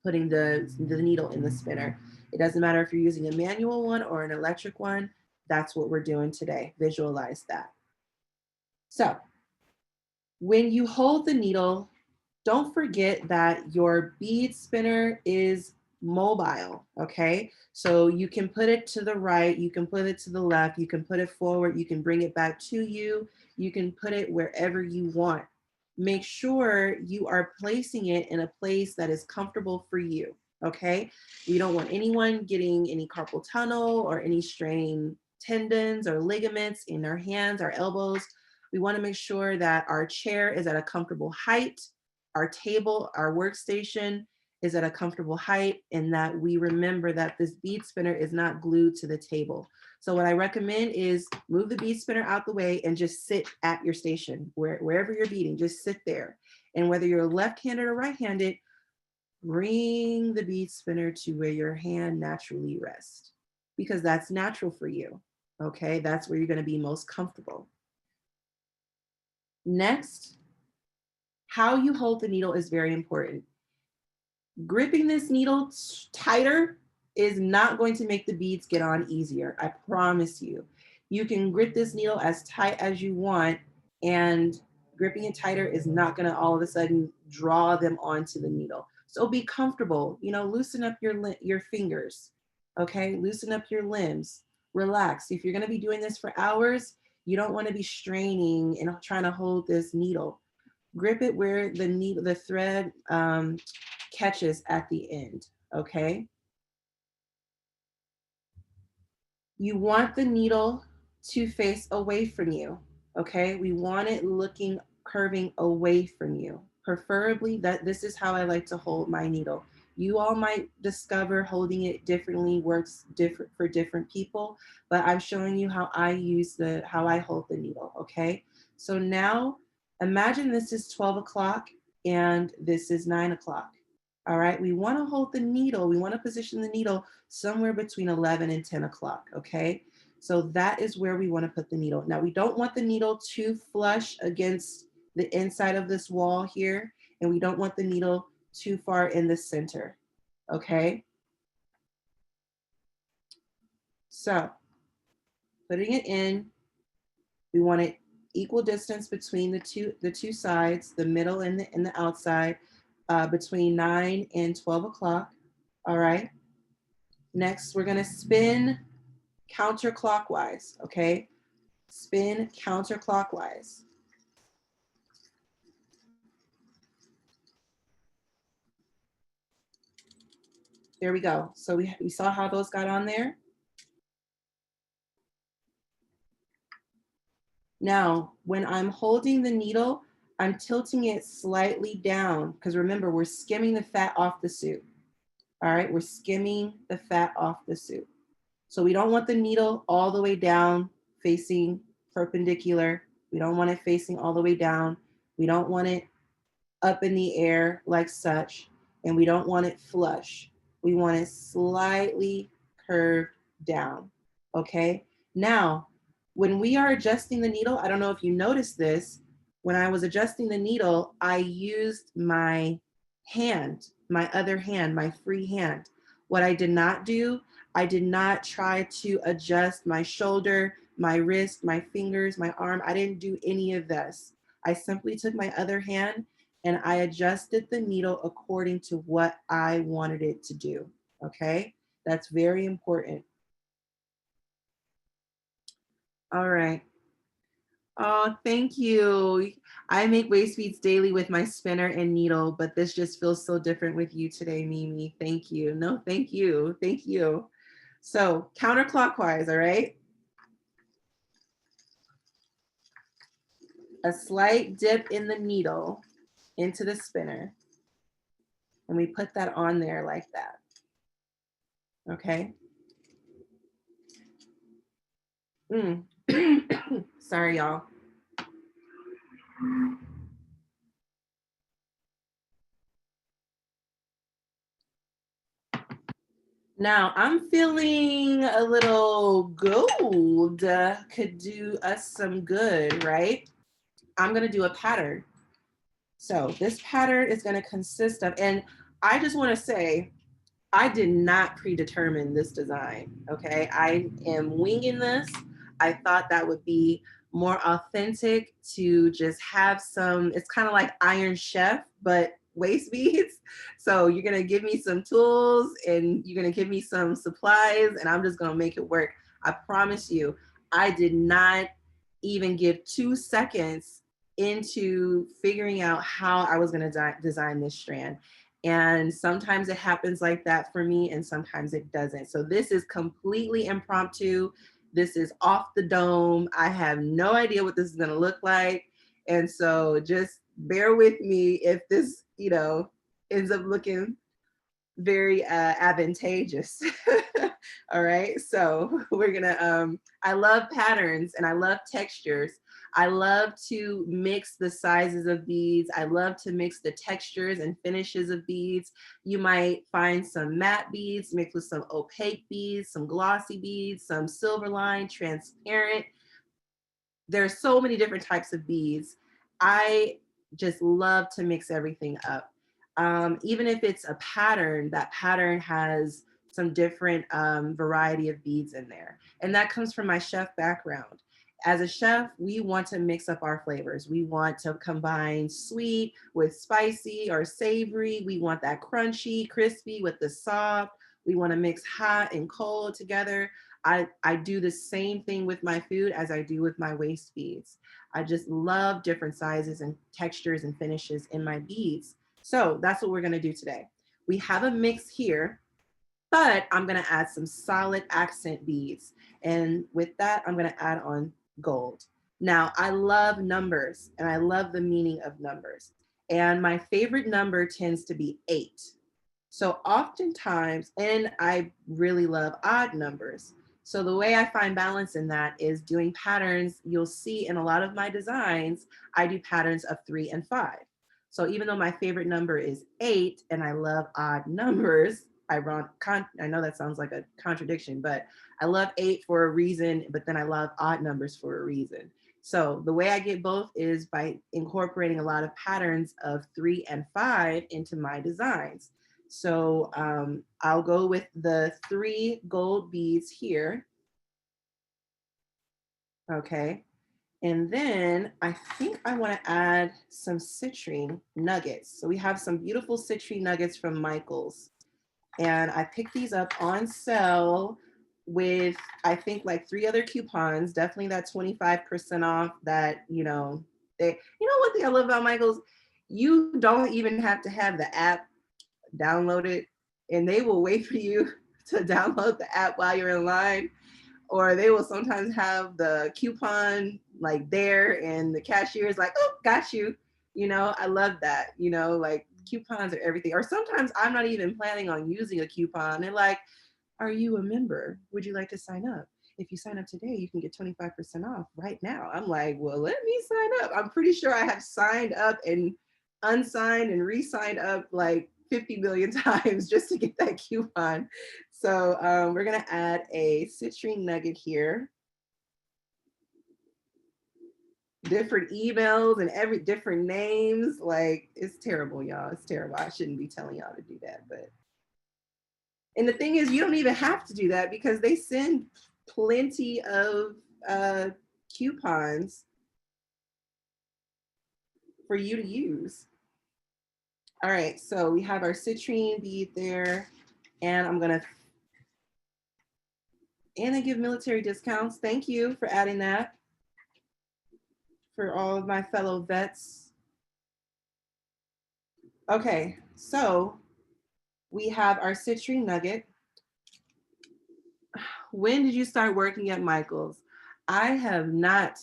putting the needle in the spinner. It doesn't matter if you're using a manual one or an electric one. That's what we're doing today. Visualize that. So when you hold the needle, don't forget that your bead spinner is mobile, okay? So you can put it to the right, you can put it to the left, you can put it forward, you can bring it back to you, you can put it wherever you want. Make sure you are placing it in a place that is comfortable for you, okay? We don't want anyone getting any carpal tunnel or any strained tendons or ligaments in their hands, our elbows. We want to make sure that our chair is at a comfortable height, our table, our workstation is at a comfortable height, and that we remember that this bead spinner is not glued to the table. So what I recommend is move the bead spinner out the way and just sit at your station, wherever you're beading, just sit there. And whether you're left-handed or right-handed, bring the bead spinner to where your hand naturally rests, because that's natural for you, okay? That's where you're gonna be most comfortable. Next, how you hold the needle is very important. Gripping this needle tighter is not going to make the beads get on easier. I promise you. You can grip this needle as tight as you want, and gripping it tighter is not going to all of a sudden draw them onto the needle. So be comfortable, you know, loosen up your fingers, okay? Loosen up your limbs, relax. If you're going to be doing this for hours, you don't want to be straining and trying to hold this needle. Grip it where the thread catches at the end, okay? You want the needle to face away from you, okay? We want it looking, curving away from you. Preferably, that this is how I like to hold my needle. You all might discover holding it differently works different for different people, but I'm showing you how I hold the needle, okay? So now imagine this is 12 o'clock and this is 9 o'clock. All right, we want to hold the needle, we want to position the needle somewhere between 11 and 10 o'clock, okay? So that is where we want to put the needle. Now, we don't want the needle too flush against the inside of this wall here, and we don't want the needle too far in the center, okay? So, putting it in, we want it equal distance between the two sides, the middle and the outside, between 9 and 12 o'clock, all right? Next, we're gonna spin counterclockwise, okay? Spin counterclockwise. There we go. So we saw how those got on there. Now, when I'm holding the needle, I'm tilting it slightly down, because remember, we're skimming the fat off the suit. All right, we're skimming the fat off the suit. So we don't want the needle all the way down facing perpendicular. We don't want it facing all the way down. We don't want it up in the air like such, and we don't want it flush. We want it slightly curved down, okay? Now, when we are adjusting the needle, I don't know if you noticed this, when I was adjusting the needle, I used my hand, my other hand, my free hand. What I did not do, I did not try to adjust my shoulder, my wrist, my fingers, my arm. I didn't do any of this. I simply took my other hand and I adjusted the needle according to what I wanted it to do, okay? That's very important. All right. Oh, thank you. I make waist beads daily with my spinner and needle, but this just feels so different with you today, Mimi. Thank you. No, thank you. Thank you. So counterclockwise, all right? A slight dip in the needle into the spinner. And we put that on there like that. Okay? Sorry, y'all. Now I'm feeling a little gold could do us some good, right? I'm gonna do a pattern. So this pattern is gonna consist of, and I just want to say, I did not predetermine this design. Okay. I am winging this. I thought that would be more authentic to just have some, it's kind of like Iron Chef, but waist beads. So you're going to give me some tools and you're going to give me some supplies and I'm just going to make it work. I promise you, I did not even give 2 seconds into figuring out how I was going to design this strand. And sometimes it happens like that for me, and sometimes it doesn't. So this is completely impromptu. This is off the dome. I have no idea what this is going to look like. And so just bear with me if this, ends up looking very advantageous. All right, so we're gonna, I love patterns and I love textures. I love to mix the sizes of beads. I love to mix the textures and finishes of beads. You might find some matte beads mixed with some opaque beads, some glossy beads, some silver line, transparent. There's so many different types of beads. I just love to mix everything up. Even if it's a pattern, that pattern has some different variety of beads in there. And that comes from my chef background. As a chef, we want to mix up our flavors. We want to combine sweet with spicy or savory. We want that crunchy, crispy with the soft. We want to mix hot and cold together. I do the same thing with my food as I do with my waist beads. I just love different sizes and textures and finishes in my beads. So that's what we're gonna do today. We have a mix here, but I'm gonna add some solid accent beads. And with that, I'm gonna add on gold. Now, I love numbers and I love the meaning of numbers. And my favorite number tends to be 8. So oftentimes, and I really love odd numbers. So the way I find balance in that is doing patterns. You'll see in a lot of my designs, I do patterns of 3 and 5. So even though my favorite number is 8 and I love odd numbers, I know that sounds like a contradiction, but I love 8 for a reason, but then I love odd numbers for a reason. So the way I get both is by incorporating a lot of patterns of 3 and 5 into my designs. So I'll go with the 3 gold beads here. Okay. And then I think I want to add some citrine nuggets. So we have some beautiful citrine nuggets from Michael's. And I picked these up on sale with, I think, like 3 other coupons. Definitely that 25% off that, one thing I love about Michael's, you don't even have to have the app downloaded and they will wait for you to download the app while you're in line, or they will sometimes have the coupon like there and the cashier is like, oh, got you. I love that, like coupons are everything. Or sometimes I'm not even planning on using a coupon. They're like, are you a member? Would you like to sign up? If you sign up today, you can get 25% off right now. I'm like, well, let me sign up. I'm pretty sure I have signed up and unsigned and re-signed up like 50 million times just to get that coupon. So we're gonna add a citrine nugget here. Different emails and every different names. Like, it's terrible, y'all. It's terrible. I shouldn't be telling y'all to do that, but. And the thing is, you don't even have to do that because they send plenty of coupons for you to use. All right, so we have our citrine bead there, and I give military discounts. Thank you for adding that for all of my fellow vets. Okay, so we have our citrine nugget. When did you start working at Michael's? I have not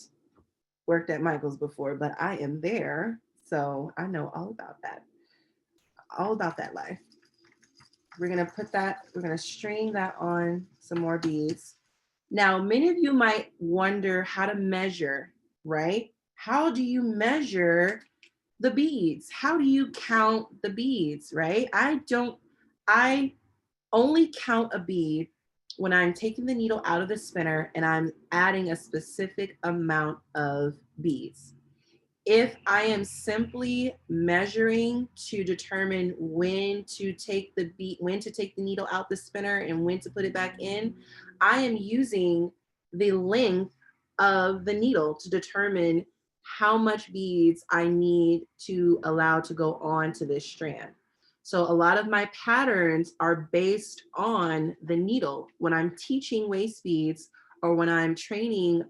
worked at Michael's before, but I am there. So I know all about that life. We're gonna string that on some more beads. Now, many of you might wonder how to measure, right? How do you measure the beads? How do you count the beads, right? I only count a bead when I'm taking the needle out of the spinner and I'm adding a specific amount of beads. If I am simply measuring to determine when to take the needle out the spinner and when to put it back in, I am using the length of the needle to determine how much beads I need to allow to go on to this strand. So a lot of my patterns are based on the needle. When I'm teaching waist beads or when I'm training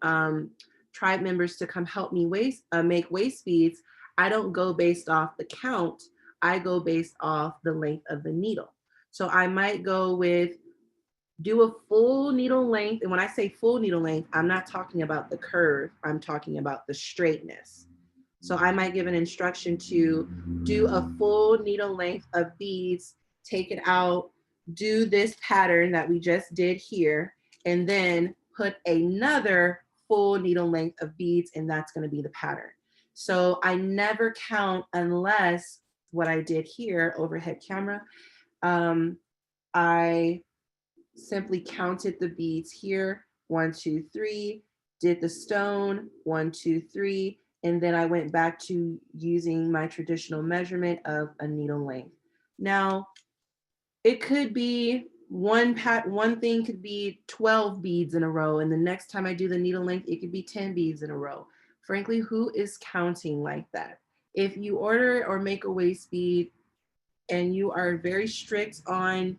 tribe members to come help me make waist beads, I don't go based off the count. I go based off the length of the needle. So I might do a full needle length. And when I say full needle length, I'm not talking about the curve. I'm talking about the straightness. So I might give an instruction to do a full needle length of beads, take it out, do this pattern that we just did here, and then put another full needle length of beads, and that's going to be the pattern. So I never count unless what I did here, overhead camera, I simply counted the beads here, 1, 2, 3, did the stone, 1, 2, 3, and then I went back to using my traditional measurement of a needle length. Now, it could be one thing could be 12 beads in a row, and the next time I do the needle length, it could be 10 beads in a row. Frankly, who is counting like that? If you order or make a waist bead and you are very strict on,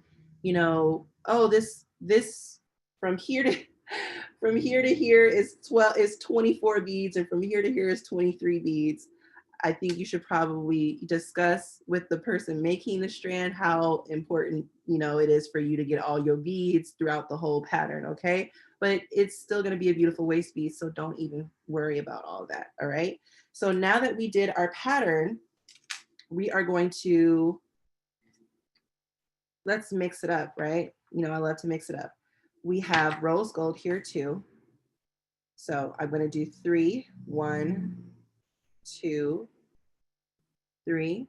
oh, this from here to here is 24 beads, and from here to here is 23 beads. I think you should probably discuss with the person making the strand how important, it is for you to get all your beads throughout the whole pattern, okay? But it's still going to be a beautiful waist bead, so don't even worry about all that, all right? So now that we did our pattern, we are going to, let's mix it up, right? I love to mix it up. We have rose gold here too. So I'm going to do 3, 1, 2, 3.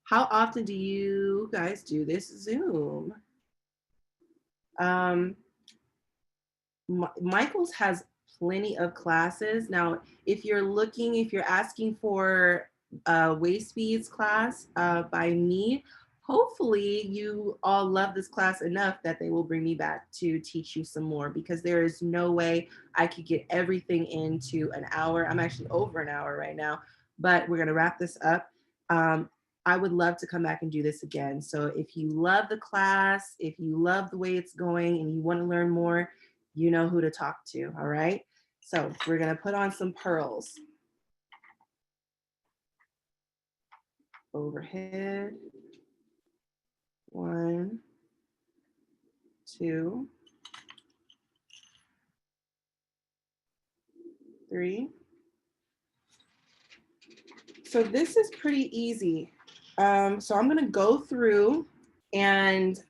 How often do you guys do this Zoom? Michael's has plenty of classes. Now, if you're asking for a waist beads class by me, hopefully you all love this class enough that they will bring me back to teach you some more, because there is no way I could get everything into an hour. I'm actually over an hour right now, but we're gonna wrap this up. I would love to come back and do this again. So if you love the class, if you love the way it's going and you wanna learn more, you know who to talk to, all right? So we're gonna put on some pearls. Overhead. 1, 2, 3. So this is pretty easy. So I'm gonna go through and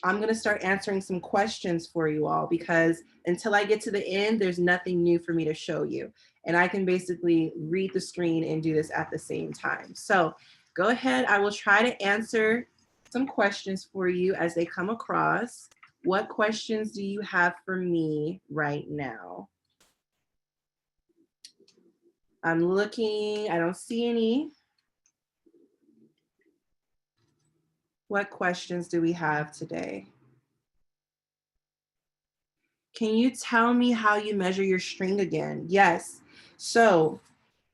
I'm gonna start answering some questions for you all, because until I get to the end, there's nothing new for me to show you. And I can basically read the screen and do this at the same time. So go ahead, I will try to answer some questions for you as they come across. What questions do you have for me right now? I'm looking, I don't see any. What questions do we have today? Can you tell me how you measure your string again? Yes. So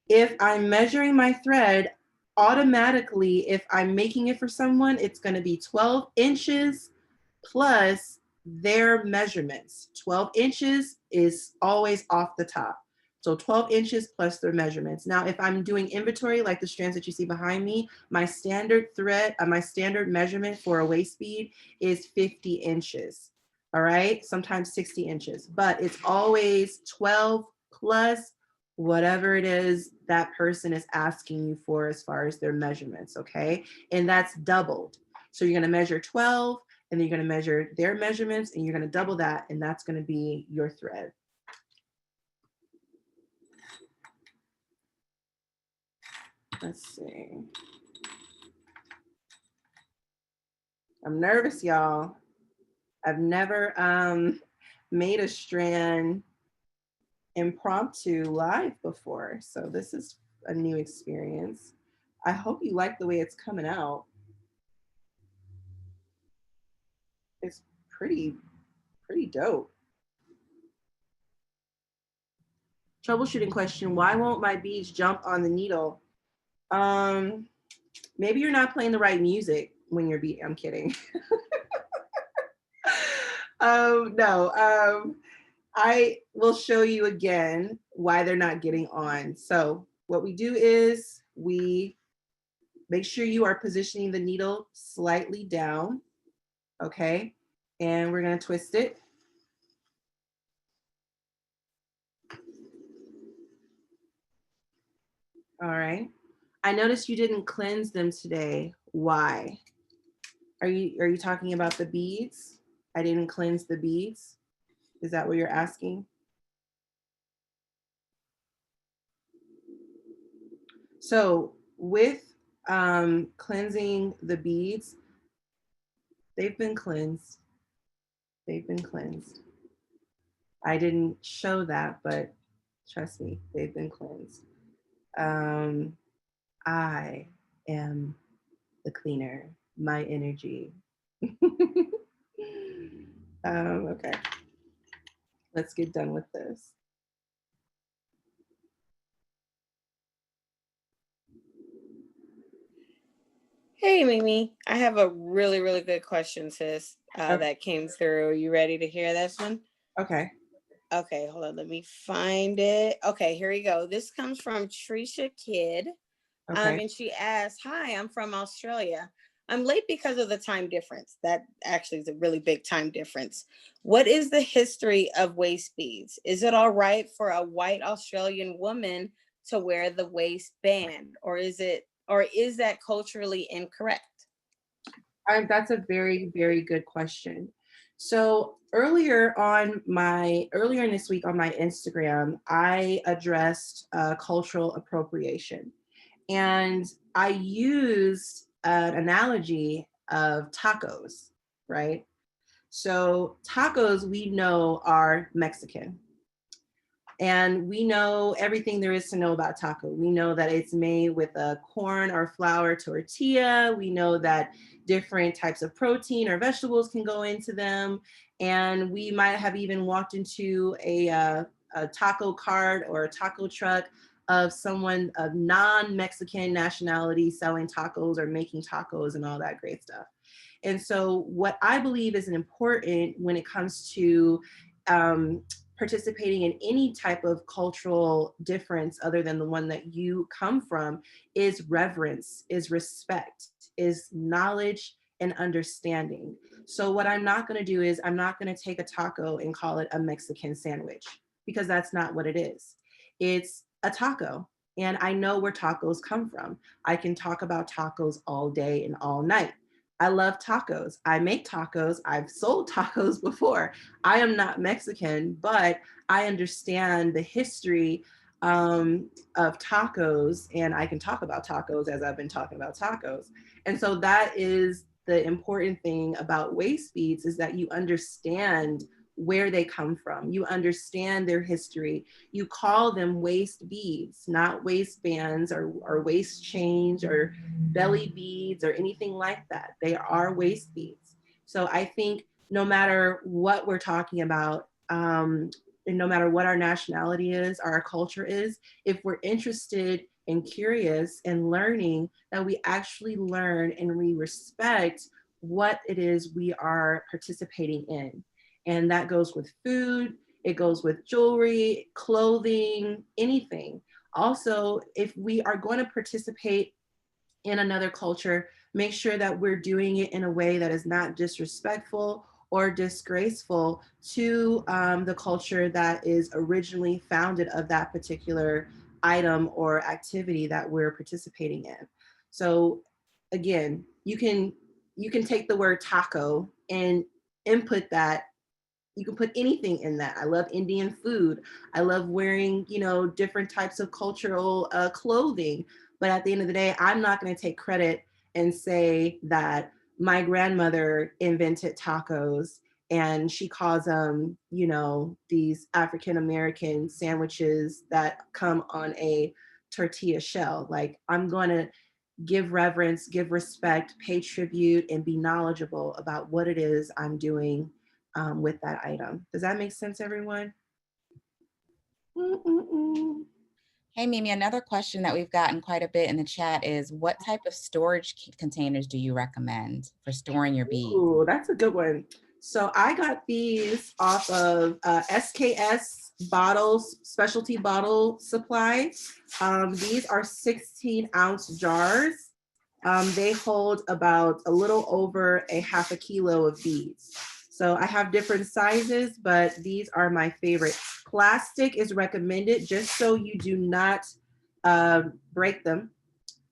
if I'm measuring my thread, automatically, if I'm making it for someone, it's going to be 12 inches plus their measurements. 12 inches is always off the top. So 12 inches plus their measurements. Now, if I'm doing inventory, like the strands that you see behind me, my standard my standard measurement for a waist bead is 50 inches. All right, sometimes 60 inches, but it's always 12 plus whatever it is that person is asking you for as far as their measurements, okay? And that's doubled. So you're gonna measure 12, and then you're gonna measure their measurements, and you're gonna double that, and that's gonna be your thread. Let's see. I'm nervous, y'all. I've never made a strand impromptu live before, so this is a new experience. I hope you like the way it's coming out. It's pretty dope. Troubleshooting question: why won't my beads jump on the needle? Um, Maybe you're not playing the right music when you're I'm kidding. No. I will show you again why they're not getting on. So what we do is we make sure you are positioning the needle slightly down, okay? And we're gonna twist it. All right. I noticed you didn't cleanse them today. Why? Are you talking about the beads? I didn't cleanse the beads. Is that what you're asking? So with cleansing the beads, they've been cleansed. They've been cleansed. I didn't show that, but trust me, they've been cleansed. I am the cleaner, my energy. Okay, let's get done with this. Hey, Mimi, I have a really, really good question, sis, Okay. that came through. You ready to hear this one? Okay. Okay, hold on. Let me find it. Okay, here we go. This comes from Trisha Kidd. Okay. And she asked, hi, I'm from Australia. I'm late because of the time difference. That actually is a really big time difference. What is the history of waist beads? Is it all right for a white Australian woman to wear the waistband, or is that culturally incorrect? That's a very, very good question. So earlier in this week on my Instagram, I addressed cultural appropriation. And I used an analogy of tacos, right? So tacos we know are Mexican. And we know everything there is to know about taco. We know that it's made with a corn or flour tortilla. We know that different types of protein or vegetables can go into them. And we might have even walked into a taco cart or a taco truck of someone of non-Mexican nationality selling tacos or making tacos and all that great stuff. And so what I believe is important when it comes to participating in any type of cultural difference other than the one that you come from is reverence, is respect, is knowledge and understanding. So what I'm not going to do is I'm not going to take a taco and call it a Mexican sandwich because that's not what it is. It's a taco. And I know where tacos come from. I can talk about tacos all day and all night. I love tacos. I make tacos. I've sold tacos before. I am not Mexican, but I understand the history of tacos, and I can talk about tacos as I've been talking about tacos. And so that is the important thing about waist beads is that you understand where they come from. You understand their history. You call them waist beads, not waistbands or waist chains or belly beads or anything like that. They are waist beads. So I think no matter what we're talking about, and no matter what our nationality is, our culture is, if we're interested and curious and learning, that we actually learn and we respect what it is we are participating in. And that goes with food, it goes with jewelry, clothing, anything. Also, if we are going to participate in another culture, make sure that we're doing it in a way that is not disrespectful or disgraceful to the culture that is originally founded of that particular item or activity that we're participating in. So again, you can take the word taco and input that. You can put anything in that. I love Indian food. I love wearing, different types of cultural clothing. But at the end of the day, I'm not going to take credit and say that my grandmother invented tacos and she calls them, these African American sandwiches that come on a tortilla shell. Like, I'm going to give reverence, give respect, pay tribute, and be knowledgeable about what it is I'm doing with that item. Does that make sense, everyone? Mm-mm-mm. Hey, Mimi, another question that we've gotten quite a bit in the chat is what type of storage containers do you recommend for storing your beads? Ooh, that's a good one. So I got these off of SKS bottles, specialty bottle supply. These are 16-ounce jars. They hold about a little over a half a kilo of beads. So I have different sizes, but these are my favorite. Plastic is recommended just so you do not break them,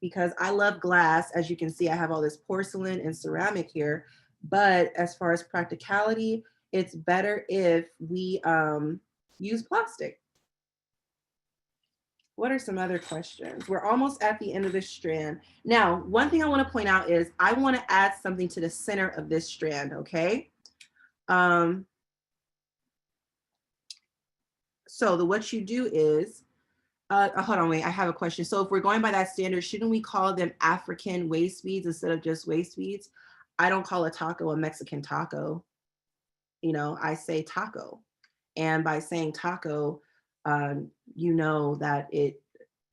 because I love glass. As you can see, I have all this porcelain and ceramic here. But as far as practicality, it's better if we use plastic. What are some other questions? We're almost at the end of this strand. Now, one thing I want to point out is I want to add something to the center of this strand, okay? So what you do is, hold on, wait, I have a question. So if we're going by that standard, shouldn't we call them African waist beads instead of just waist beads? I don't call a taco a Mexican taco. You know, I say taco. And by saying taco, you know that it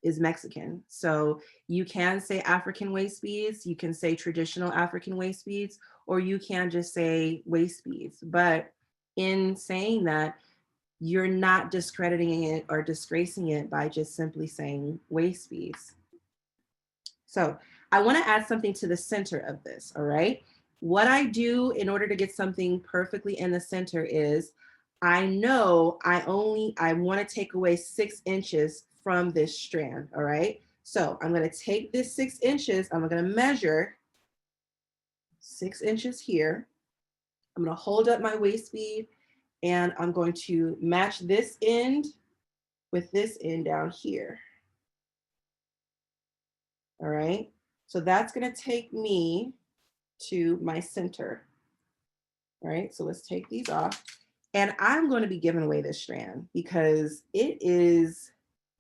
is Mexican. So you can say African waist beads, you can say traditional African waist beads, or you can just say waist beads. But in saying that, you're not discrediting it or disgracing it by just simply saying waist beads. So I want to add something to the center of this, all right? What I do in order to get something perfectly in the center is I know I want to take away 6 inches from this strand, all right? So I'm going to take this 6 inches, I'm going to measure 6 inches here. I'm going to hold up my waist bead and I'm going to match this end with this end down here. All right, so that's going to take me to my center. All right, so let's take these off. And I'm going to be giving away this strand because it is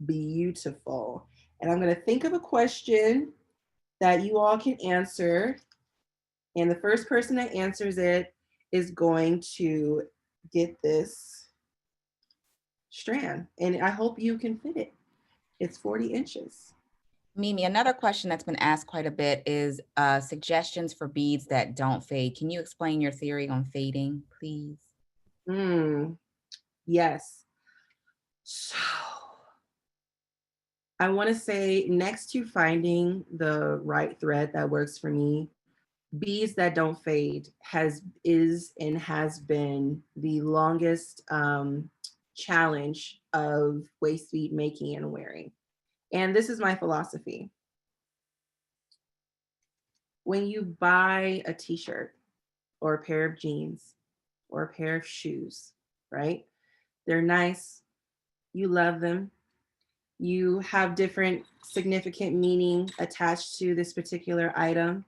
beautiful. And I'm going to think of a question that you all can answer. And the first person that answers it is going to get this strand. And I hope you can fit it. It's 40 inches. Mimi, another question that's been asked quite a bit is suggestions for beads that don't fade. Can you explain your theory on fading, please? Yes. So I want to say, next to finding the right thread that works for me, beads that don't fade is and has been the longest challenge of waist bead making and wearing. And this is my philosophy. When you buy a t-shirt or a pair of jeans or a pair of shoes, right? They're nice, you love them, you have different significant meaning attached to this particular item.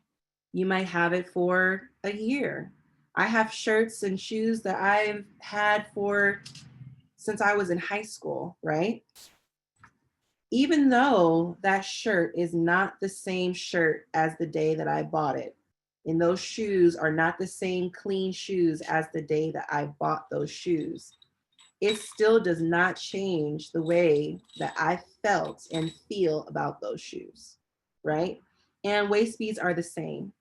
You might have it for a year. I have shirts and shoes that I've had since I was in high school, right? Even though that shirt is not the same shirt as the day that I bought it, and those shoes are not the same clean shoes as the day that I bought those shoes, it still does not change the way that I felt and feel about those shoes, right? And waist beads are the same.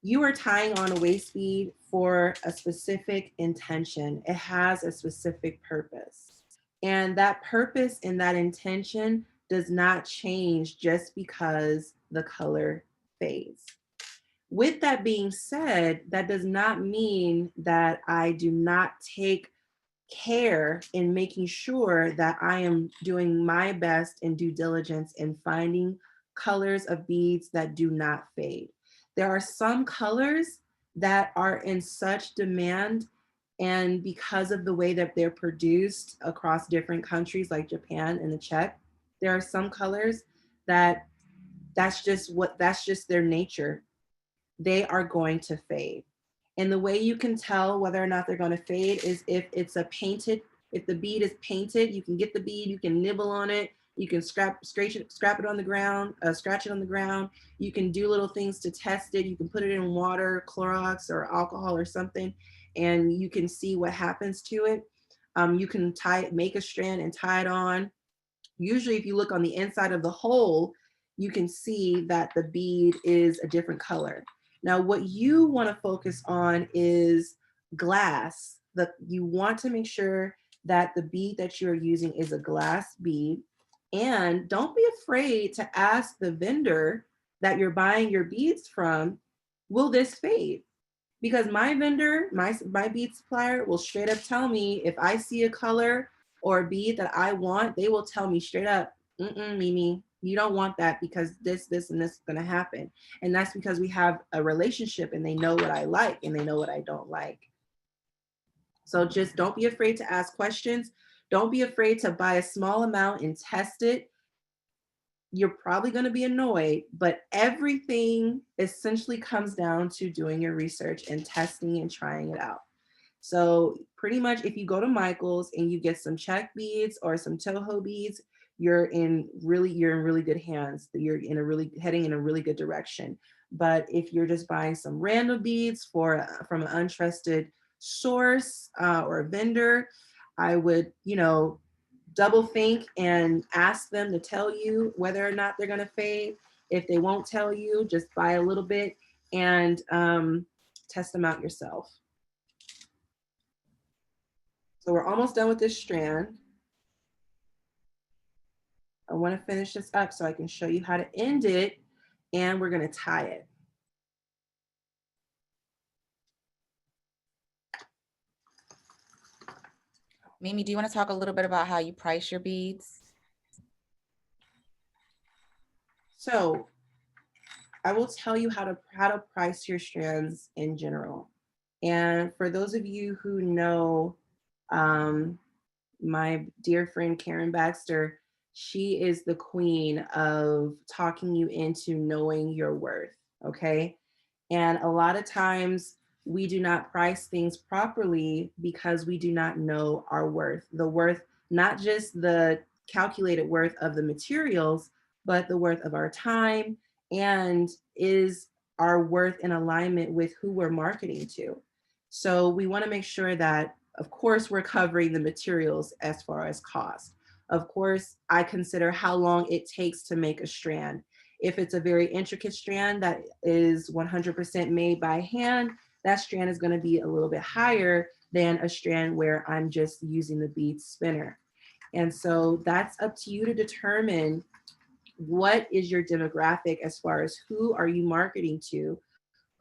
You are tying on a waist bead for a specific intention. It has a specific purpose. And that purpose and that intention does not change just because the color fades. With that being said, that does not mean that I do not take care in making sure that I am doing my best in due diligence in finding colors of beads that do not fade. There are some colors that are in such demand, and because of the way that they're produced across different countries like Japan and the Czech, there are some colors that's just their nature. They are going to fade. And the way you can tell whether or not they're going to fade is if the bead is painted, you can get the bead, you can nibble on it, You can scrap it on the ground, scratch it on the ground. You can do little things to test it. You can put it in water, Clorox or alcohol or something, and you can see what happens to it. You can make a strand and tie it on. Usually if you look on the inside of the hole, you can see that the bead is a different color. Now, what you want to focus on is glass. You want to make sure that the bead that you're using is a glass bead. And don't be afraid to ask the vendor that you're buying your beads from, will this fade? Because my vendor, my bead supplier will straight up tell me if I see a color or a bead that I want, they will tell me straight up, Mimi, you don't want that because this, and this is going to happen. And that's because we have a relationship and they know what I like and they know what I don't like. So just don't be afraid to ask questions. Don't be afraid to buy a small amount and test it. You're probably going to be annoyed, but everything essentially comes down to doing your research and testing and trying it out. So pretty much if you go to Michael's and you get some check beads or some Toho beads, you're in really good hands. You're heading in a really good direction. But if you're just buying some random beads from an untrusted source or a vendor, I would, double think and ask them to tell you whether or not they're going to fade. If they won't tell you, just buy a little bit and test them out yourself. So we're almost done with this strand. I want to finish this up so I can show you how to end it, and we're going to tie it. Mimi, do you want to talk a little bit about how you price your beads? So I will tell you how to price your strands in general. And for those of you who know my dear friend Karen Baxter, she is the queen of talking you into knowing your worth, okay? And a lot of times we do not price things properly because we do not know our worth. The worth, not just the calculated worth of the materials, but the worth of our time, and is our worth in alignment with who we're marketing to. So we want to make sure that, of course, we're covering the materials as far as cost. Of course, I consider how long it takes to make a strand. If it's a very intricate strand that is 100% made by hand, that strand is going to be a little bit higher than a strand where I'm just using the bead spinner. And so that's up to you to determine what is your demographic as far as who are you marketing to,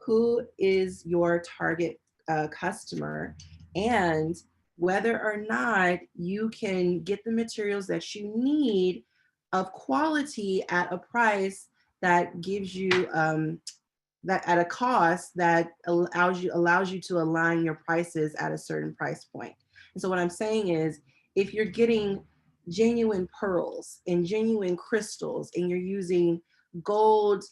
who is your target customer, and whether or not you can get the materials that you need of quality at a price that gives you that at a cost that allows you to align your prices at a certain price point. And so what I'm saying is, if you're getting genuine pearls and genuine crystals and you're using gold,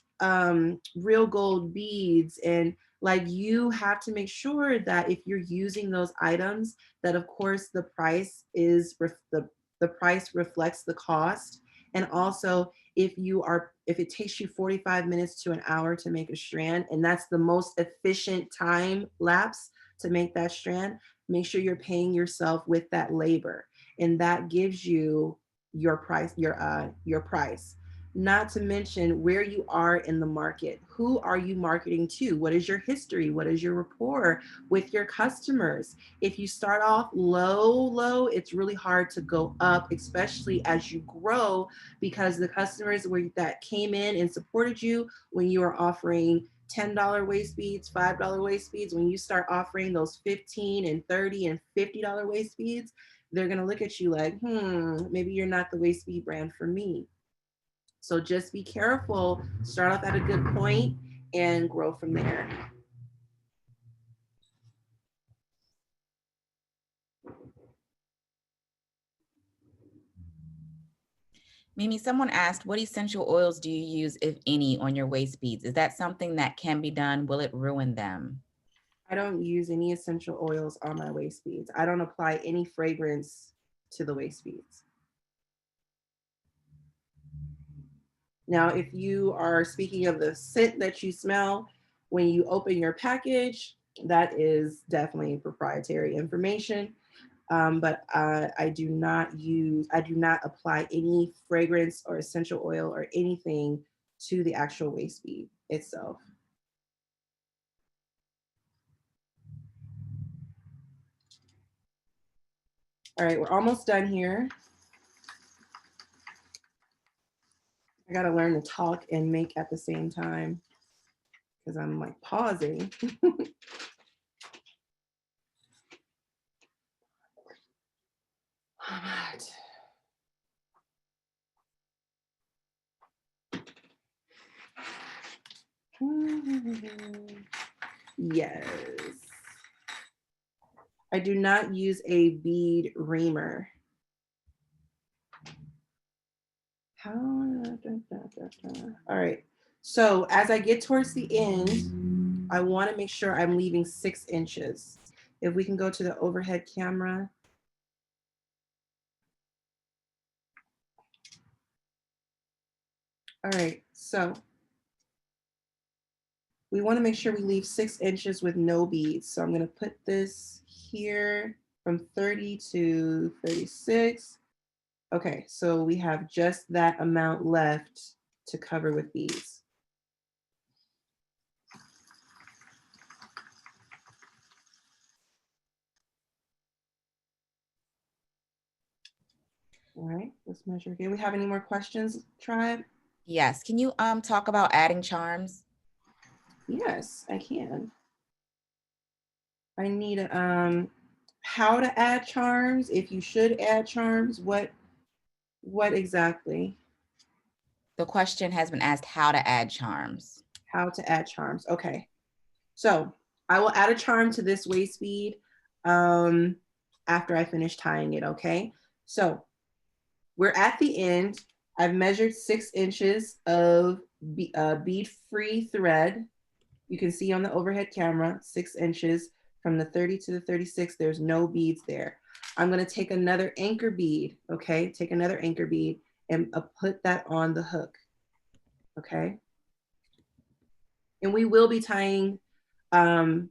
real gold beads, and like, you have to make sure that if you're using those items, that of course the price is the price reflects the cost. And also, if it takes you 45 minutes to an hour to make a strand, and that's the most efficient time lapse to make that strand, make sure you're paying yourself with that labor, and that gives you your price, your price. Not to mention where you are in the market. Who are you marketing to? What is your history? What is your rapport with your customers? If you start off low, it's really hard to go up, especially as you grow, because the customers that came in and supported you when you were offering $10 waist beads, $5 waist beads, when you start offering those $15 and $30 and $50 waist beads, they're going to look at you like, maybe you're not the waist bead brand for me. So just be careful, start off at a good point and grow from there. Mimi, someone asked, what essential oils do you use, if any, on your waist beads? Is that something that can be done? Will it ruin them? I don't use any essential oils on my waist beads. I don't apply any fragrance to the waist beads. Now, if you are speaking of the scent that you smell when you open your package, that is definitely proprietary information. But I do not apply any fragrance or essential oil or anything to the actual waist bead itself. All right, we're almost done here. I gotta learn to talk and make at the same time because I'm like pausing. All right. Yes. I do not use a bead reamer. All right. So as I get towards the end, I want to make sure I'm leaving 6 inches. If we can go to the overhead camera. All right. So we want to make sure we leave 6 inches with no beads. So I'm going to put this here from 30 to 36. Okay, so we have just that amount left to cover with beads. All right, let's measure again. We have any more questions, tribe? Yes. Can you talk about adding charms? Yes, I can. I need how to add charms, if you should add charms, what exactly? The question has been asked how to add charms. How to add charms. Okay. So I will add a charm to this waist bead after I finish tying it, okay? So we're at the end. I've measured 6 inches of bead-free thread. You can see on the overhead camera, 6 inches from the 30 to the 36, there's no beads there. I'm gonna take another anchor bead, okay? Take another anchor bead and put that on the hook, okay? And we will be tying a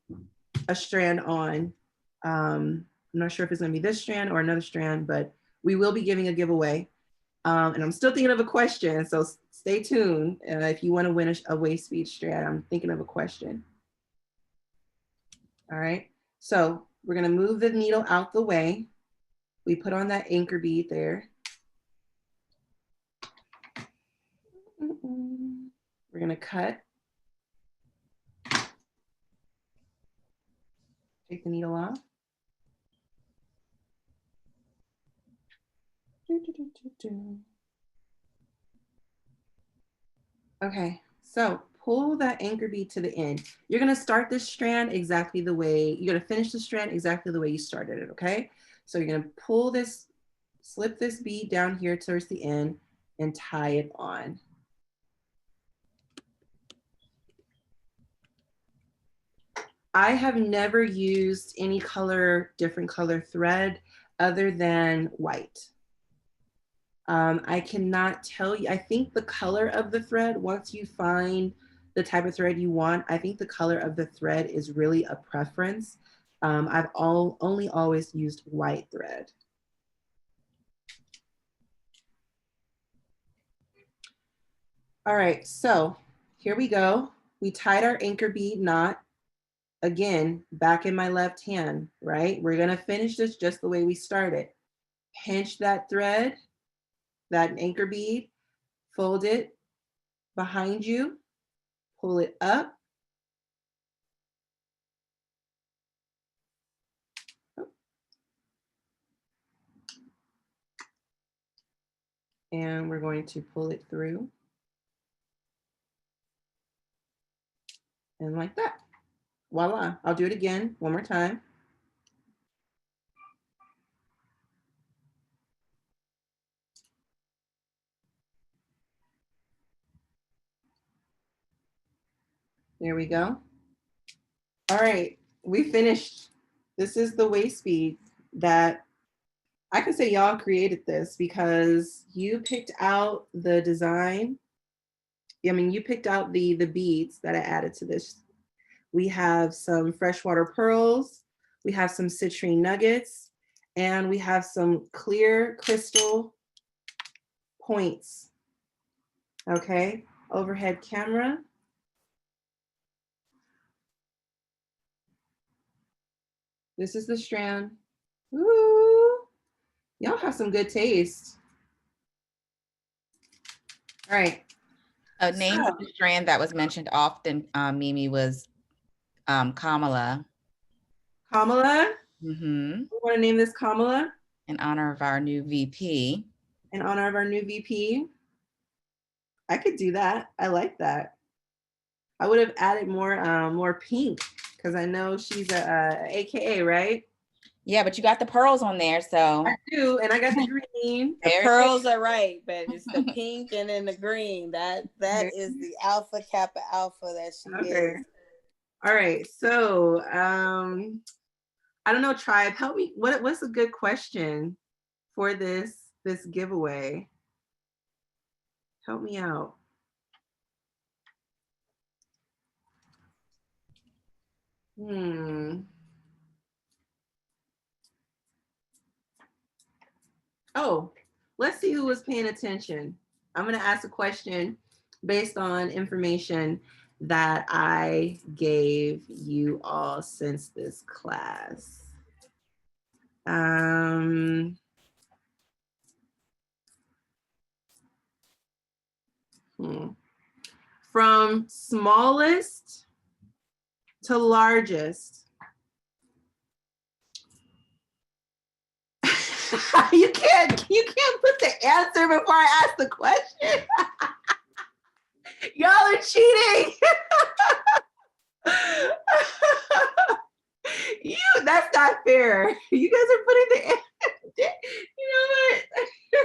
strand on. I'm not sure if it's gonna be this strand or another strand, but we will be giving a giveaway. And I'm still thinking of a question, so stay tuned if you want to win a waist bead strand. I'm thinking of a question. All right, so we're gonna move the needle out the way. We put on that anchor bead there. We're gonna cut. Take the needle off. Okay, so pull that anchor bead to the end. You're gonna start this strand exactly the way, you're gonna finish the strand exactly the way you started it, okay? So you're gonna pull this, slip this bead down here towards the end and tie it on. I have never used any color, different color thread other than white. I cannot tell you, I think the color of the thread, once you find the type of thread you want, I think the color of the thread is really a preference. I've only always used white thread. All right, so here we go. We tied our anchor bead knot. Again, back in my left hand, right? We're gonna finish this just the way we started. Pinch that thread, that anchor bead, fold it behind you, pull it up. And we're going to pull it through. And like that, voila. I'll do it again, one more time. There we go. All right, we finished. This is the waist bead that I could say y'all created this because you picked out the design I mean, you picked out the beads that I added to this. We have some freshwater pearls, we have some citrine nuggets, and we have some clear crystal points. Okay, overhead camera. This is the strand. Ooh, y'all have some good taste. All right. A name of the strand that was mentioned often, Mimi, was Kamala. Kamala. Mm-hmm. We want to name this Kamala In honor of our new VP. in honor of our new VP. I could do that. I like that. I would have added more pink because I know she's a AKA, right? Yeah, but you got the pearls on there, so. I do, and I got the green. The pearls are right, but it's the pink and then the green. That is the Alpha Kappa Alpha that she is. All right, so I don't know, Tribe, help me. What's a good question for this giveaway? Help me out. Oh, let's see who was paying attention. I'm going to ask a question based on information that I gave you all since this class. From smallest to largest. You can't put the answer before I ask the question. Y'all are cheating. That's not fair. You guys are putting the, you know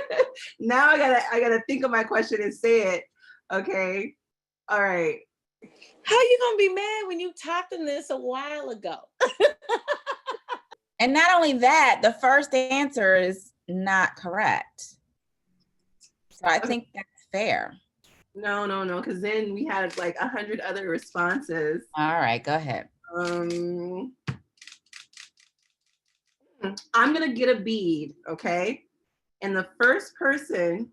what? Now I gotta think of my question and say it. Okay. All right. How you gonna be mad when you taught them this a while ago? And not only that, the first answer is not correct. So I think that's fair. No, because then we had like 100 other responses. All right, go ahead. I'm gonna get a bead, okay? And the first person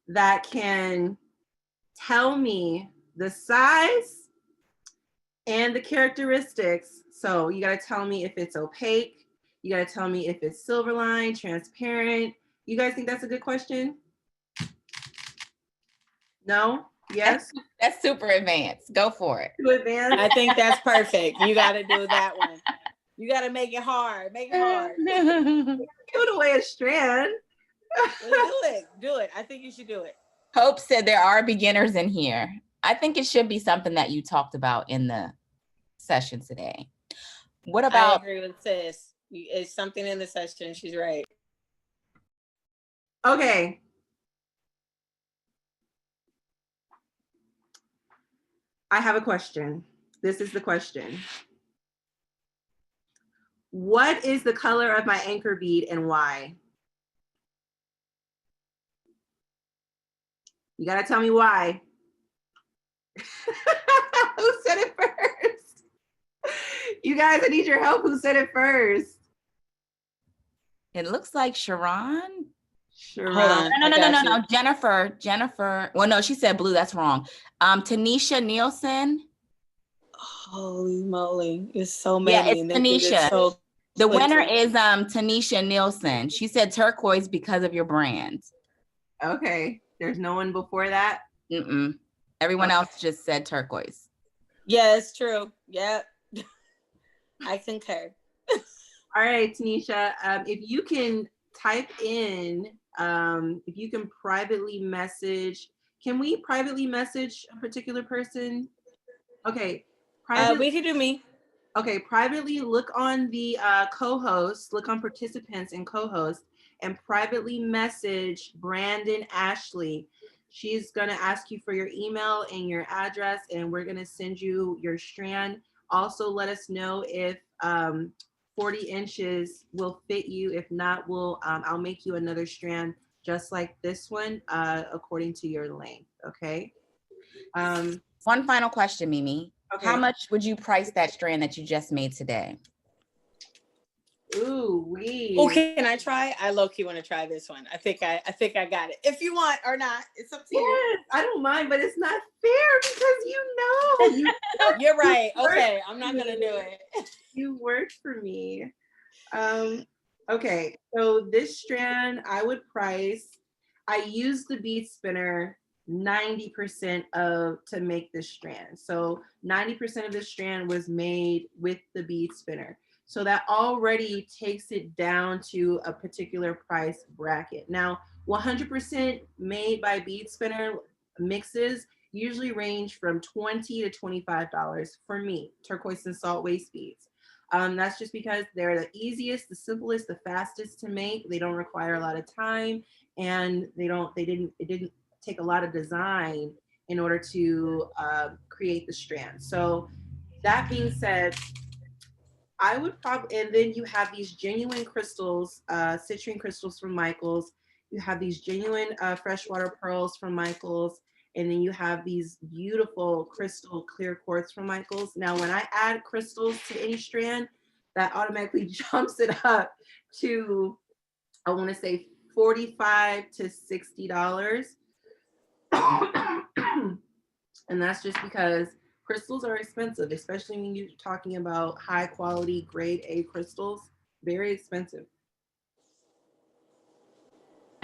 that can tell me the size and the characteristics, so you gotta tell me if it's opaque, you gotta tell me if it's silver line, transparent. You guys think that's a good question? No? Yes? That's super advanced. Go for it. Too advanced? I think that's perfect. You gotta do that one. You gotta make it hard. Make it hard. Give it away a strand. Do it. I think you should do it. Hope said there are beginners in here. I think it should be something that you talked about in the session today. What about? I agree with sis. It's something in the session. She's right. Okay. I have a question. This is the question. What is the color of my anchor bead and why? You gotta tell me why. Who said it first? You guys, I need your help. Who said it first? It looks like Sharon. Hold on. No. Jennifer. Well, no, she said blue. That's wrong. Tanisha Nielsen. Holy moly. It's so many. Yeah, it's Tanisha. The winner is Tanisha Nielsen. She said turquoise because of your brand. Okay. There's no one before that? Mm-mm. Everyone else just said turquoise. Yeah, it's true. Yep. I concur. All right, Tanisha, if you can type in, if you can privately message, can we privately message a particular person? Okay. We can do me. Okay, privately look on the co-host, look on participants and co-host, and privately message Brandon Ashley. She's gonna ask you for your email and your address, and we're gonna send you your strand. Also, let us know if 40 inches will fit you. If not, I'll make you another strand just like this one, according to your length. Okay. One final question, Mimi. Okay. How much would you price that strand that you just made today? Ooh, we. Oh, can I try? I low-key want to try this one. I think I got it. If you want or not, it's up to you. Yes, I don't mind, but it's not fair because you You're right. Okay, I'm not gonna do it. You work for me. Okay, so this strand I would price. I use the bead spinner 90% of to make this strand. So 90% of this strand was made with the bead spinner. So that already takes it down to a particular price bracket. Now, 100% made by bead spinner mixes usually range from $20 to $25 for me, turquoise and salt waist beads. That's just because they're the easiest, the simplest, the fastest to make. They don't require a lot of time, and it didn't take a lot of design in order to create the strand. So that being said, I would probably, and then you have these genuine crystals, citrine crystals from Michaels. You have these genuine freshwater pearls from Michaels. And then you have these beautiful crystal clear quartz from Michaels. Now, when I add crystals to any strand, that automatically jumps it up to, I want to say $45 to $60. And that's just because crystals are expensive, especially when you're talking about high quality grade A crystals, very expensive.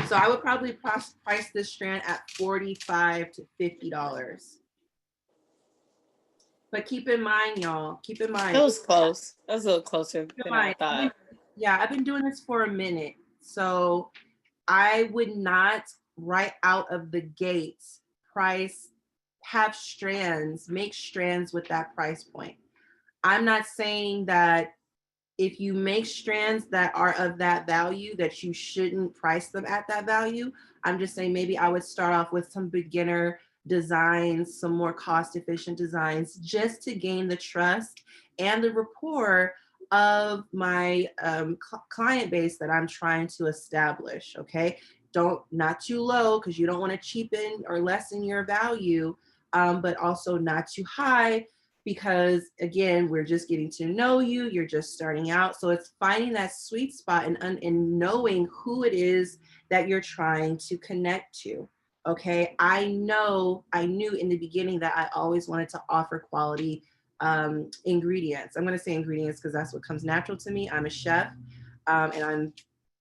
So I would probably price this strand at $45 to $50. But keep in mind, y'all, keep in mind. That was close. That was a little closer than I thought. Yeah, I've been doing this for a minute. So I would not right out of the gates make strands with that price point. I'm not saying that if you make strands that are of that value, that you shouldn't price them at that value. I'm just saying maybe I would start off with some beginner designs, some more cost efficient designs, just to gain the trust and the rapport of my client base that I'm trying to establish. Okay, not too low because you don't want to cheapen or lessen your value, but also not too high because again, we're just getting to know you. You're just starting out. So it's finding that sweet spot and knowing who it is that you're trying to connect to. Okay. I knew in the beginning that I always wanted to offer quality ingredients. I'm going to say ingredients because that's what comes natural to me. I'm a chef, and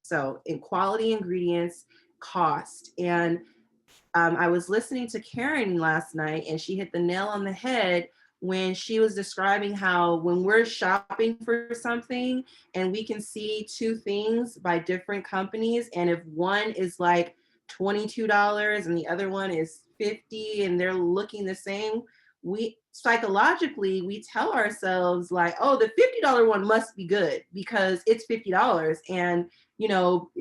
so in quality ingredients, cost. And I was listening to Karen last night and she hit the nail on the head when she was describing how when we're shopping for something and we can see two things by different companies, and if one is like $22 and the other one is $50 and they're looking the same, we psychologically we tell ourselves like, oh, the $50 one must be good because it's $50, and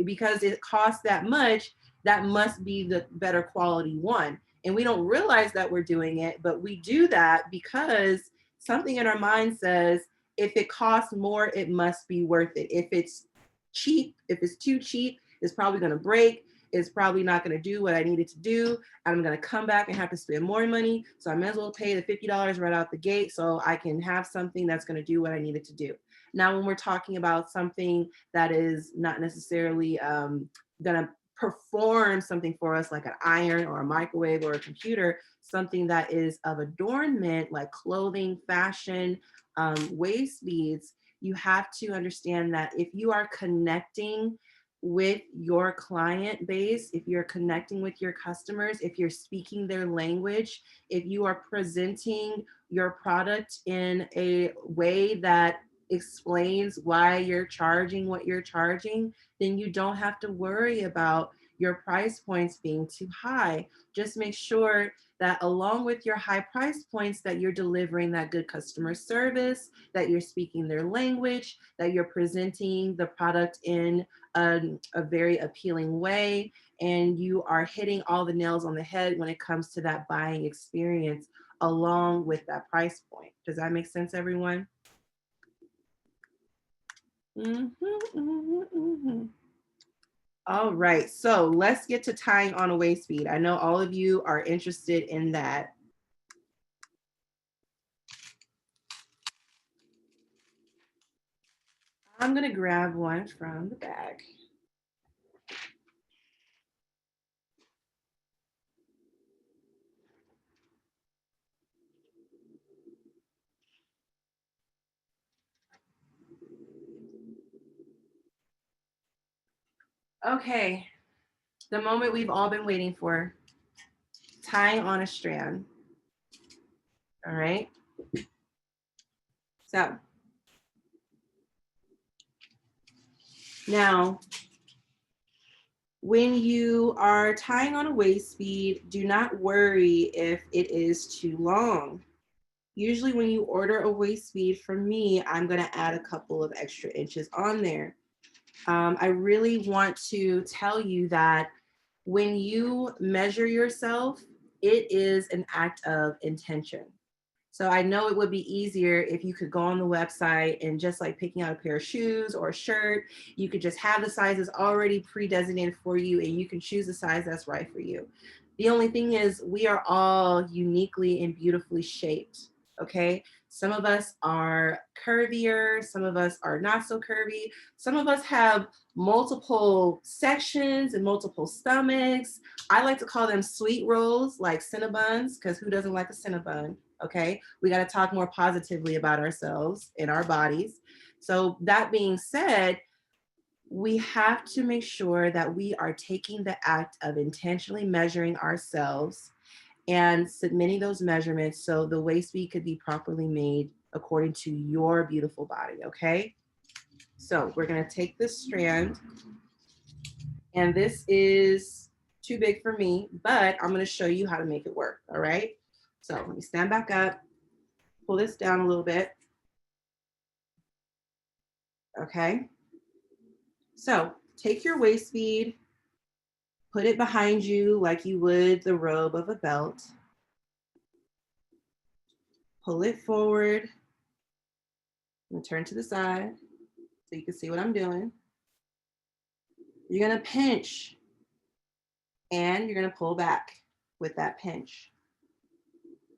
because it costs that much, that must be the better quality one. And we don't realize that we're doing it, but we do that because something in our mind says, if it costs more, it must be worth it. If it's too cheap, it's probably going to break. It's probably not going to do what I need it to do. I'm going to come back and have to spend more money. So I may as well pay the $50 right out the gate so I can have something that's going to do what I need it to do. Now, when we're talking about something that is not necessarily going to perform something for us like an iron or a microwave or a computer, something that is of adornment like clothing, fashion, waist beads, you have to understand that if you are connecting with your client base, if you're connecting with your customers, if you're speaking their language, if you are presenting your product in a way that explains why you're charging what you're charging, then you don't have to worry about your price points being too high. Just make sure that along with your high price points that you're delivering that good customer service, that you're speaking their language, that you're presenting the product in a very appealing way, and you are hitting all the nails on the head when it comes to that buying experience along with that price point. Does that make sense, everyone? All right, so let's get to tying on a waist bead. I know all of you are interested in that. I'm gonna grab one from the bag. Okay, the moment we've all been waiting for, tying on a strand. All right. So now, when you are tying on a waist bead, do not worry if it is too long. Usually when you order a waist bead from me, I'm gonna add a couple of extra inches on there. I really want to tell you that when you measure yourself, it is an act of intention. So I know it would be easier if you could go on the website and just like picking out a pair of shoes or a shirt, you could just have the sizes already pre-designated for you and you can choose the size that's right for you. The only thing is we are all uniquely and beautifully shaped, okay? Some of us are curvier, some of us are not so curvy. Some of us have multiple sections and multiple stomachs. I like to call them sweet rolls, like Cinnabons, because who doesn't like a Cinnabon? Okay, we got to talk more positively about ourselves and our bodies. So that being said, we have to make sure that we are taking the act of intentionally measuring ourselves and submitting those measurements so the waist bead could be properly made according to your beautiful body. Okay, so we're going to take this strand, and this is too big for me, but I'm going to show you how to make it work. All right, so let me stand back up, pull this down a little bit. Okay, so take your waist bead, put it behind you like you would the robe of a belt. Pull it forward and turn to the side so you can see what I'm doing. You're gonna pinch and you're gonna pull back with that pinch.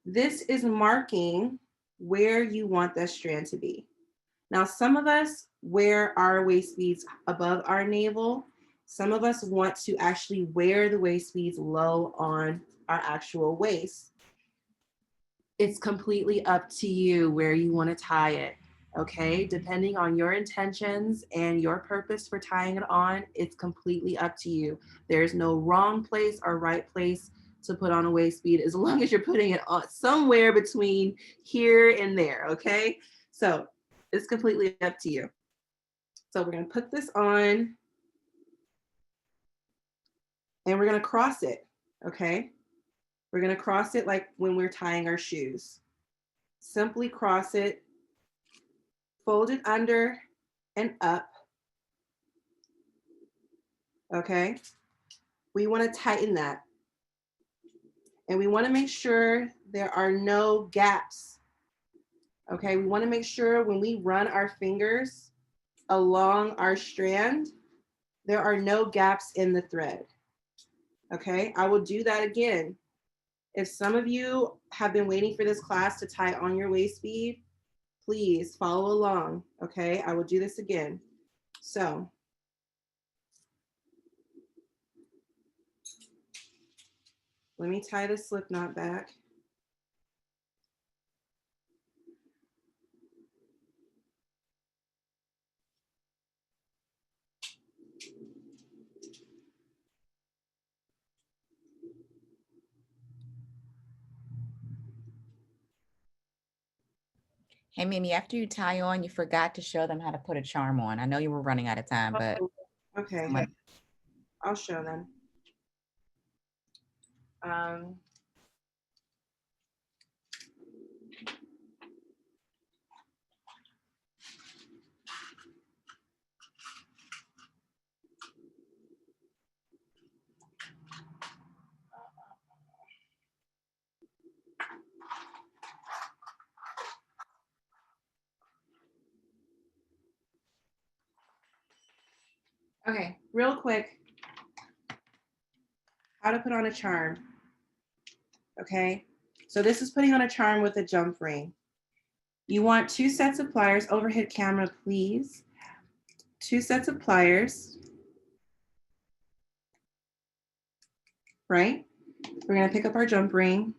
This is marking where you want that strand to be. Now, some of us wear our waist beads above our navel. Some of us want to actually wear the waist beads low on our actual waist. It's completely up to you where you want to tie it. Okay, depending on your intentions and your purpose for tying it on, it's completely up to you. There's no wrong place or right place to put on a waist bead as long as you're putting it on somewhere between here and there. Okay, so it's completely up to you. So we're going to put this on and we're going to cross it. Okay, we're going to cross it like when we're tying our shoes. Simply cross it, fold it under and up. Okay, we want to tighten that. And we want to make sure there are no gaps. Okay, we want to make sure when we run our fingers along our strand, there are no gaps in the thread. Okay, I will do that again. If some of you have been waiting for this class to tie on your waist bead, please follow along. Okay, I will do this again. So let me tie the slip knot back. Hey, Mimi, after you tie on, you forgot to show them how to put a charm on. I know you were running out of time, but Okay, someone... I'll show them. Okay, real quick, how to put on a charm. Okay, so this is putting on a charm with a jump ring. You want 2 sets of pliers, overhead camera, please. 2 sets of pliers, right? We're gonna pick up our jump ring.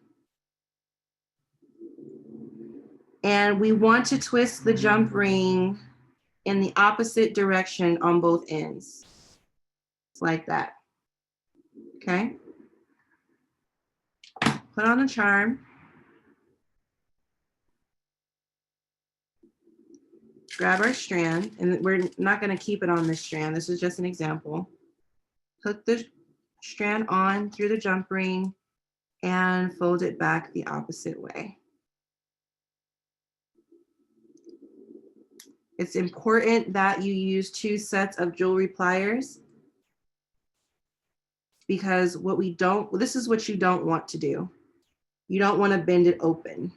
And we want to twist the jump ring in the opposite direction on both ends, like that, okay? Put on a charm. Grab our strand, and we're not gonna keep it on this strand. This is just an example. Hook the strand on through the jump ring and fold it back the opposite way. It's important that you use 2 sets of jewelry pliers, because this is what you don't want to do. You don't want to bend it open,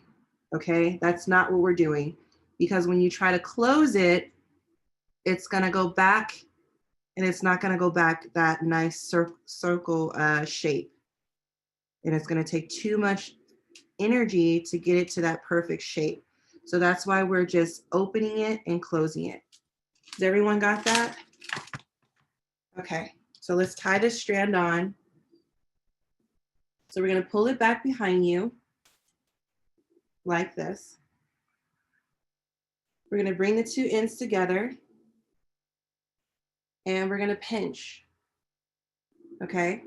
okay? That's not what we're doing, because when you try to close it, it's gonna go back, and it's not gonna go back that nice circle shape. And it's gonna take too much energy to get it to that perfect shape. So that's why we're just opening it and closing it. Has everyone got that? Okay, so let's tie this strand on. So we're gonna pull it back behind you like this. We're gonna bring the 2 ends together and we're gonna pinch, okay?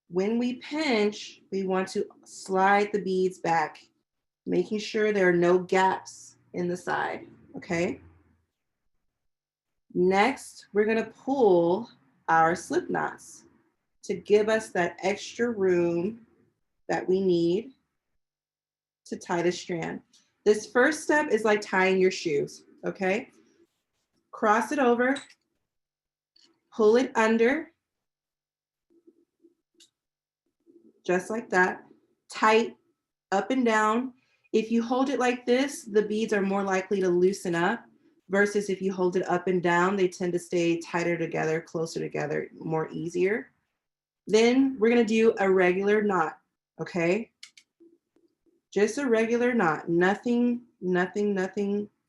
When we pinch, we want to slide the beads back, making sure there are no gaps in the side, okay? Next, we're gonna pull our slip knots to give us that extra room that we need to tie the strand. This first step is like tying your shoes, okay? Cross it over, pull it under, just like that, tight, up and down. If you hold it like this, the beads are more likely to loosen up, versus if you hold it up and down, they tend to stay tighter together, closer together, more easier. Then we're gonna do a regular knot, okay? Just a regular knot, nothing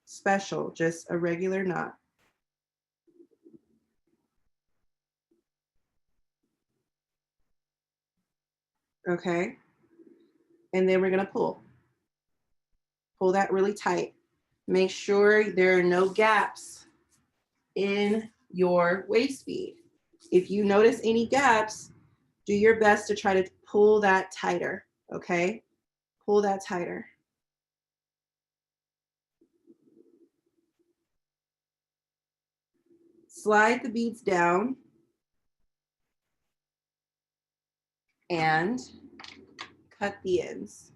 special, just a regular knot. Okay, and then we're gonna pull that really tight. Make sure there are no gaps in your waist bead. If you notice any gaps, do your best to try to pull that tighter, okay? Pull that tighter. Slide the beads down and cut the ends.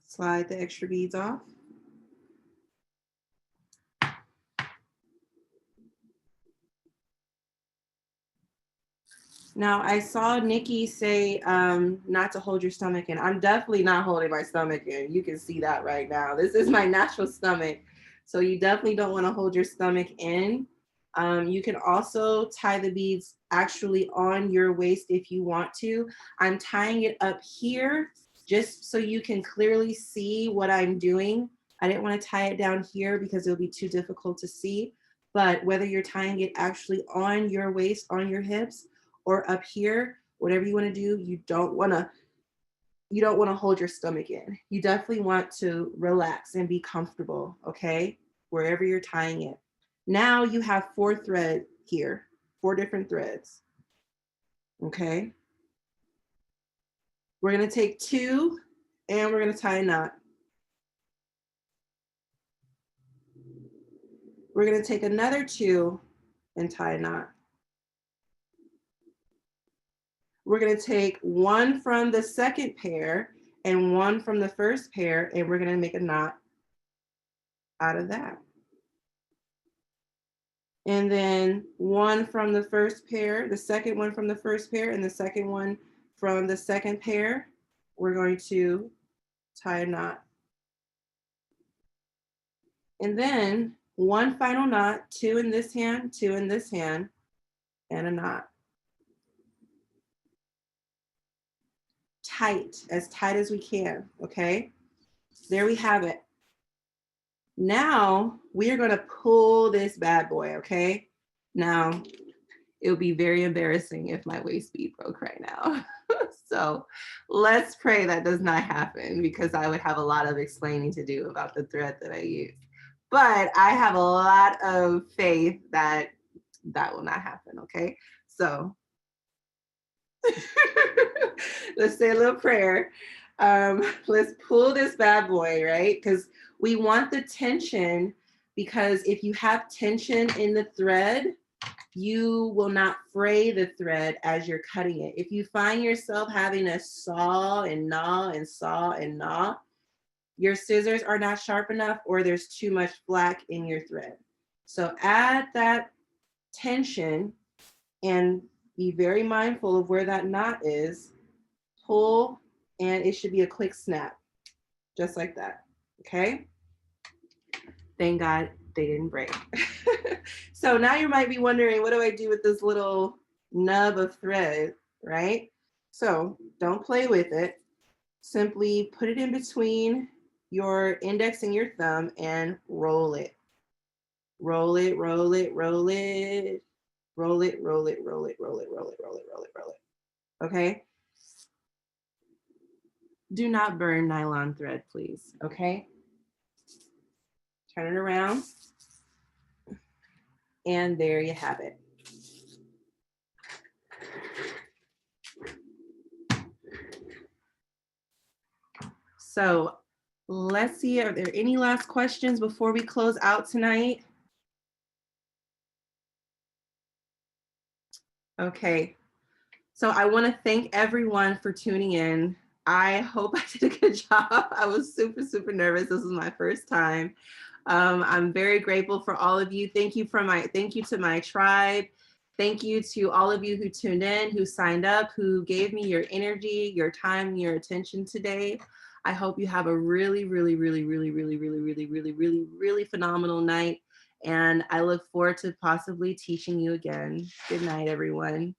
Slide the extra beads off. Now, I saw Nikki say not to hold your stomach in. I'm definitely not holding my stomach in. You can see that right now. This is my natural stomach. So you definitely don't want to hold your stomach in. You can also tie the beads actually on your waist if you want to. I'm tying it up here just so you can clearly see what I'm doing. I didn't want to tie it down here because it'll be too difficult to see. But whether you're tying it actually on your waist, on your hips, or up here, whatever you want to do, you don't want to hold your stomach in. You definitely want to relax and be comfortable, okay? Wherever you're tying it. Now you have 4 threads here, 4 different threads, okay? We're gonna take 2 and we're gonna tie a knot. We're gonna take another 2 and tie a knot. We're gonna take 1 from the second pair and 1 from the first pair, and we're gonna make a knot out of that. And then 1 from the first pair, the second one from the first pair, and the second one from the second pair, we're going to tie a knot. And then 1 final knot, 2 in this hand, 2 in this hand. and a knot. Tight as we can, okay? There we have it. Now we are gonna pull this bad boy, okay? Now, it would be very embarrassing if my waist bead broke right now. So let's pray that does not happen, because I would have a lot of explaining to do about the thread that I use. But I have a lot of faith that that will not happen, okay? So let's say a little prayer. Let's pull this bad boy, right? Because we want the tension, because if you have tension in the thread, you will not fray the thread as you're cutting it. If you find yourself having to saw and gnaw and saw and gnaw, your scissors are not sharp enough, or there's too much black in your thread. So add that tension and be very mindful of where that knot is. Pull, and it should be a quick snap, just like that, okay? Thank God they didn't break. So now you might be wondering, what do I do with this little nub of thread, right? So don't play with it. Simply put it in between your index and your thumb and roll it. Roll it, roll it, roll it, roll it, roll it, roll it, roll it, roll it, roll it, roll it, roll it. Okay? Do not burn nylon thread, please, okay? Turn it around. And there you have it. So let's see, are there any last questions before we close out tonight? Okay, so I want to thank everyone for tuning in. I hope I did a good job. I was super, super nervous. This is my first time. I'm very grateful for all of you. Thank you to my tribe. Thank you to all of you who tuned in, who signed up, who gave me your energy, your time, your attention today. I hope you have a really, really, really, really, really, really, really, really, really, really phenomenal night. And I look forward to possibly teaching you again. Good night, everyone.